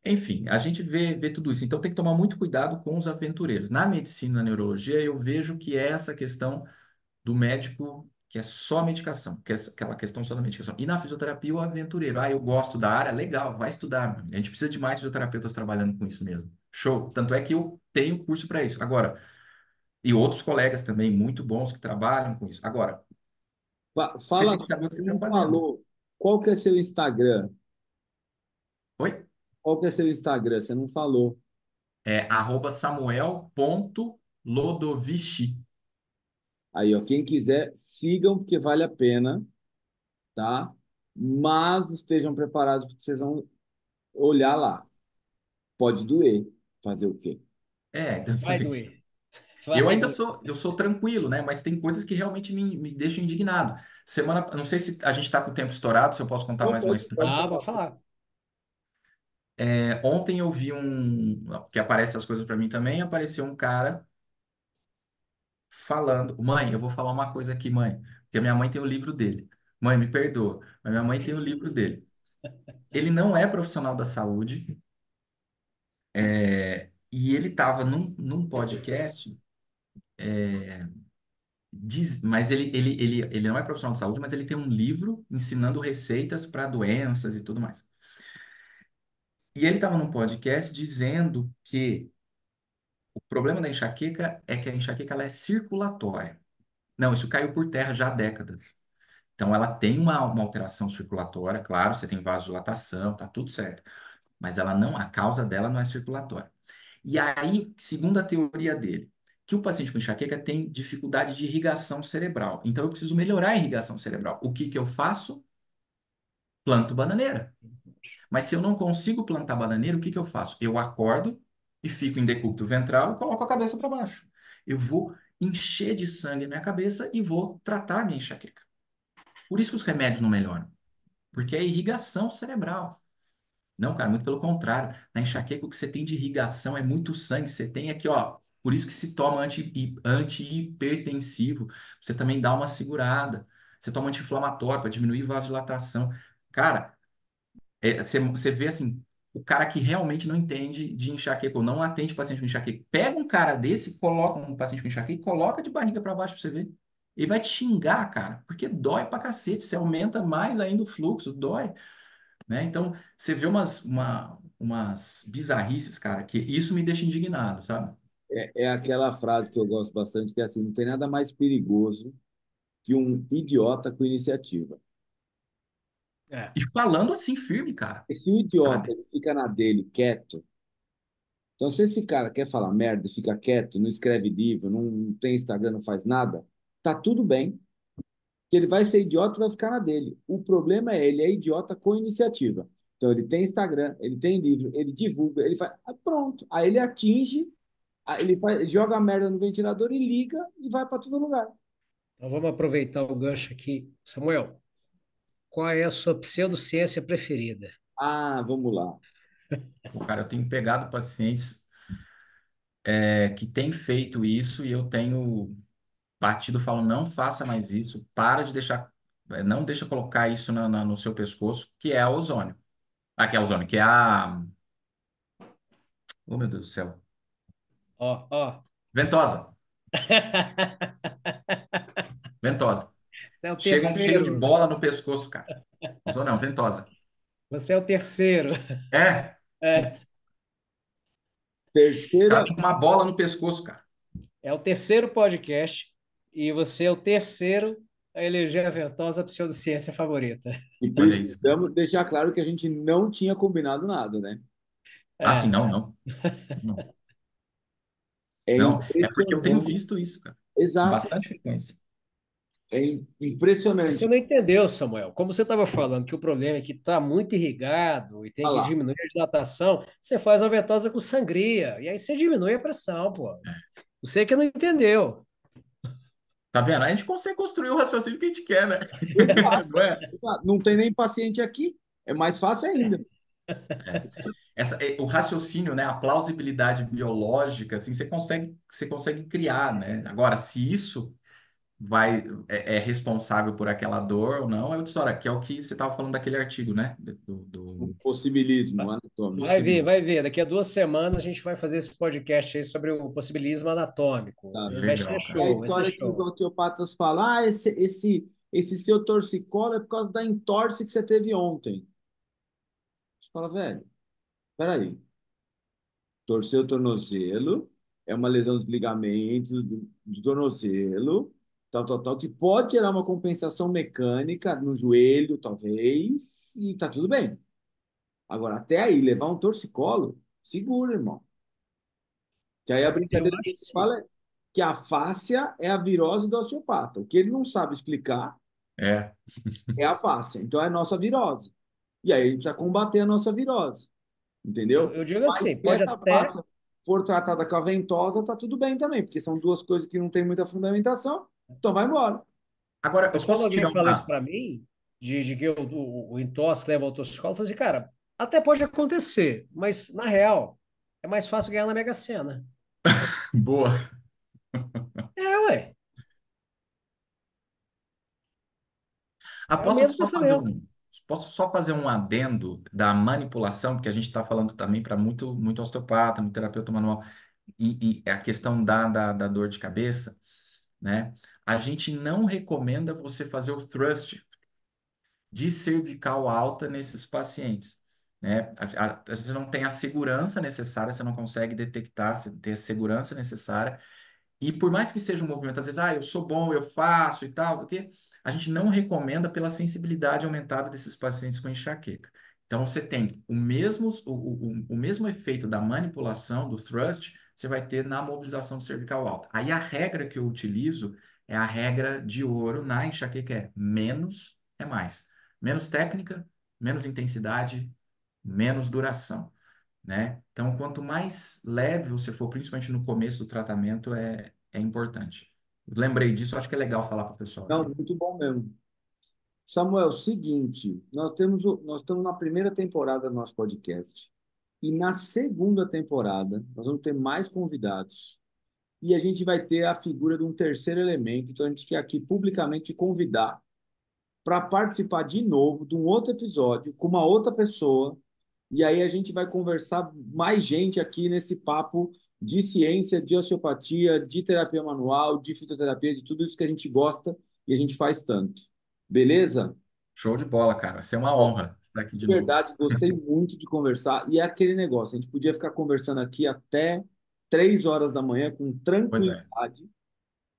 Enfim, a gente vê tudo isso. Então tem que tomar muito cuidado com os aventureiros. Na medicina, na neurologia, eu vejo que é essa questão do médico que é só medicação, que é aquela questão só da medicação. E na fisioterapia, o aventureiro. Ah, eu gosto da área, legal, vai estudar. Meu amigo. A gente precisa de mais fisioterapeutas trabalhando com isso mesmo. Show. Tanto é que eu tenho curso para isso. Agora, e outros colegas também muito bons que trabalham com isso. Agora, você Fala, tem que saber o que você você está não fazendo. falou. Qual que é seu Instagram? Oi? Qual que é seu Instagram? Você não falou. É @samuel.lodovici. Aí, ó, quem quiser, sigam, porque vale a pena, tá? Mas estejam preparados, porque vocês vão olhar lá. Pode doer. Fazer o quê? Então, Vai assim, doer. eu Vai ainda doer. sou tranquilo, né? Mas tem coisas que realmente me deixam indignado. Não sei se a gente está com o tempo estourado, se eu posso contar Não, mais uma pode história. Ah, falar. vou falar. Ontem eu vi que aparece as coisas para mim também, apareceu um cara falando, mãe, eu vou falar uma coisa aqui, mãe, porque a minha mãe tem o livro dele. Mãe, me perdoa, mas minha mãe tem o livro dele. Ele não é profissional da saúde, e ele estava num podcast. Mas ele não é profissional de saúde, mas ele tem um livro ensinando receitas para doenças e tudo mais. E ele estava num podcast dizendo que o problema da enxaqueca é que a enxaqueca ela é circulatória. Não, isso caiu por terra já há décadas. Então ela tem uma alteração circulatória, claro, você tem vasodilatação, tá tudo certo. Mas ela não, a causa dela não é circulatória. E aí, segundo a teoria dele, que o paciente com enxaqueca tem dificuldade de irrigação cerebral. Então, eu preciso melhorar a irrigação cerebral. O que que eu faço? Planto bananeira. Mas se eu não consigo plantar bananeira, o que que eu faço? Eu acordo e fico em decúbito ventral e coloco a cabeça para baixo. Eu vou encher de sangue a minha cabeça e vou tratar a minha enxaqueca. Por isso que os remédios não melhoram, porque é irrigação cerebral. Não, cara, muito pelo contrário. Na enxaqueca, o que você tem de irrigação é muito sangue. Você tem aqui, ó. Por isso que se toma antihipertensivo. Você também dá uma segurada. Você toma anti-inflamatório para diminuir vasodilatação. Cara, você vê assim, o cara que realmente não entende de enxaqueca ou não atende paciente com enxaqueca. Pega um cara desse, coloca um paciente com enxaqueca e coloca de barriga para baixo para você ver. Ele vai te xingar, cara, porque dói pra cacete. Você aumenta mais ainda o fluxo, dói, né? Então, você vê umas bizarrices, cara, que isso me deixa indignado, sabe? É aquela frase que eu gosto bastante, que é assim, não tem nada mais perigoso que um idiota com iniciativa. É. E falando assim firme, cara, E se o idiota sabe? ele fica na dele, quieto, então se esse cara quer falar merda, fica quieto, não escreve livro, não tem Instagram, não faz nada, tá tudo bem, que ele vai ser idiota e vai ficar na dele. O problema é ele é idiota com iniciativa. Então ele tem Instagram, ele tem livro, ele divulga, ele faz. Pronto. Aí ele atinge, ele joga a merda no ventilador e liga e vai para todo lugar. Então vamos aproveitar o gancho aqui. Samuel, qual é a sua pseudociência preferida? Ah, vamos lá. Pô, cara, eu tenho pegado pacientes que têm feito isso e eu tenho batido, falo, não faça mais isso, para de deixar, não deixa colocar isso no seu pescoço, que é a ozônio. Ah, que é a ozônio, que é oh meu Deus do céu, Ó, ó. ventosa, ventosa. Você é o Chega de terceiro. bola no pescoço, cara. Ozônio não, ventosa. Você é o terceiro. É, É, os caras Terceira, têm uma bola no pescoço, cara. é o terceiro podcast e você é o terceiro a eleger a ventosa pseudociência favorita. e Olha isso. precisamos deixar claro que a gente não tinha combinado nada, né? Ah, sim, É. não, não. Não, É não, é porque eu tenho impressionante. visto isso, cara, com Exato. bastante frequência. Mas você Impressionante. não entendeu, Samuel. Como você estava falando que o problema é que está muito irrigado e tem Olha que lá. diminuir a dilatação, você faz a ventosa com sangria. E aí você diminui a pressão, pô. Você que não entendeu. Tá vendo? A gente consegue construir o raciocínio que a gente quer, né? Exato. Não é? Exato. Não tem nem paciente aqui. É mais fácil ainda. É. o raciocínio, né, a plausibilidade biológica, assim, você consegue criar, né? Agora, se isso é responsável por aquela dor ou não, é outra história, que é o que você estava falando daquele artigo, né? O Do possibilismo anatômico. Vai ver, possível. vai ver. Daqui a 2 semanas a gente vai fazer esse podcast aí sobre o possibilismo anatômico. Tá. Vai ser Legal, É cara. a show, vai ser história que os show. osteopatas falam, esse seu torcicolo é por causa da entorse que você teve ontem. Você fala, velho, peraí, torceu o tornozelo, é uma lesão dos ligamentos do tornozelo, tal, que pode gerar uma compensação mecânica no joelho, talvez, e tá tudo bem. Agora, até aí, levar um torcicolo, segura, irmão. Que aí a Eu brincadeira que acho ele que sim. fala é que a fáscia é a virose do osteopata. O que ele não sabe explicar É, é a fáscia. Então é a nossa virose. E aí a gente precisa combater a nossa virose, Eu, entendeu? eu digo Mas assim, se pode essa até. fáscia for tratada com a ventosa, tá tudo bem também, porque são duas coisas que não tem muita fundamentação. Então vai embora. agora, eu Mas quando posso alguém tirar fala isso uma. para mim, de que o entorse leva ao torcicolo, eu falo assim, cara, até pode acontecer, mas na real, é mais fácil ganhar na Mega Sena. Boa. É, ué. Ah, É o posso mesmo só fazer pensamento. um, posso só fazer um adendo da manipulação, porque a gente está falando também para muito, muito osteopata, muito terapeuta manual, e a questão da dor de cabeça, né? A gente não recomenda você fazer o thrust de cervical alta nesses pacientes, né? Às vezes você não tem a segurança necessária, você não consegue detectar, você ter a segurança necessária. E por mais que seja um movimento, às vezes, eu sou bom, eu faço e tal, porque a gente não recomenda pela sensibilidade aumentada desses pacientes com enxaqueca. Então, você tem o mesmo efeito da manipulação, do thrust, você vai ter na mobilização cervical alta. Aí a regra que eu utilizo é a regra de ouro na enxaqueca, é menos é mais. Menos técnica, menos intensidade, menos duração, né? Então, quanto mais leve você for, principalmente no começo do tratamento, é importante. Lembrei disso, acho que é legal falar para o pessoal Não, aqui. muito bom mesmo. Samuel, seguinte, nós estamos na primeira temporada do nosso podcast. E na segunda temporada, nós vamos ter mais convidados. E a gente vai ter a figura de um terceiro elemento. Então, a gente quer aqui publicamente te convidar para participar de novo de um outro episódio com uma outra pessoa. E aí a gente vai conversar mais gente aqui nesse papo de ciência, de osteopatia, de terapia manual, de fitoterapia, de tudo isso que a gente gosta e a gente faz tanto. Beleza? Show de bola, cara. Vai ser uma Ó, honra estar aqui de de novo. verdade, gostei muito de conversar. E é aquele negócio, a gente podia ficar conversando aqui até 3 horas da manhã com Pois é. tranquilidade,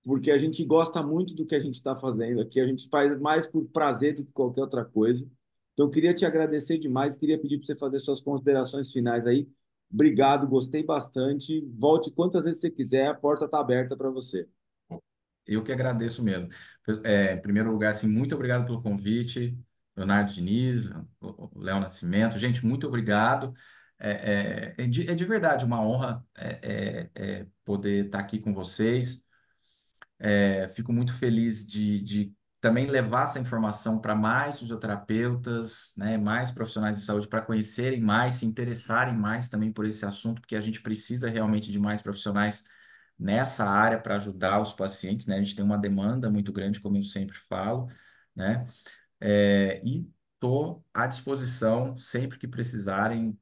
porque a gente gosta muito do que a gente está fazendo aqui, a gente faz mais por prazer do que qualquer outra coisa. Então, eu queria te agradecer demais, queria pedir para você fazer suas considerações finais aí. Obrigado, gostei bastante. Volte quantas vezes você quiser, a porta está aberta para você. Eu que agradeço mesmo. Em primeiro lugar, assim, muito obrigado pelo convite, Leonardo Diniz, o Léo Nascimento. Gente, muito obrigado. É de verdade uma honra poder estar aqui com vocês. Fico muito feliz de também levar essa informação para mais fisioterapeutas, né, mais profissionais de saúde para conhecerem mais, se interessarem mais também por esse assunto, porque a gente precisa realmente de mais profissionais nessa área para ajudar os pacientes, né? A gente tem uma demanda muito grande, como eu sempre falo, né? E estou à disposição sempre que precisarem,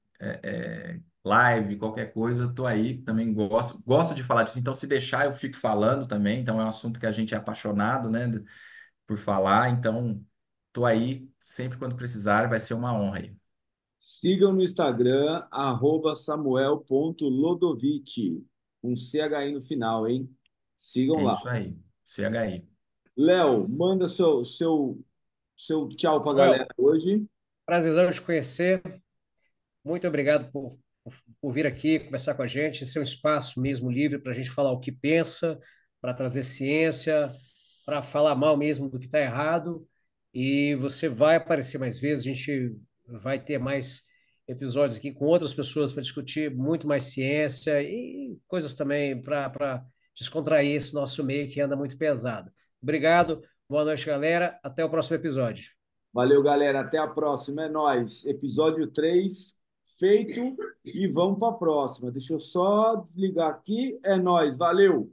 live, qualquer coisa, estou aí, também gosto de falar disso, então se deixar eu fico falando também, então é um assunto que a gente é apaixonado, né, por falar, então estou aí sempre quando precisar, vai ser uma honra aí. Sigam no Instagram, @samuel.lodovic, com CHI no final, hein? Sigam É lá. isso aí, CHI. Léo, manda seu tchau para a galera Samuel, hoje. prazerzão te conhecer. Muito obrigado por vir aqui conversar com a gente. Esse é um espaço mesmo livre para a gente falar o que pensa, para trazer ciência, para falar mal mesmo do que está errado. E você vai aparecer mais vezes, a gente vai ter mais episódios aqui com outras pessoas para discutir muito mais ciência e coisas também para descontrair esse nosso meio que anda muito pesado. Obrigado, boa noite, galera. Até o próximo episódio. Valeu, galera. Até a próxima. É nóis. Episódio 3. Feito e vamos para a próxima. Deixa eu só desligar aqui. É nóis, valeu!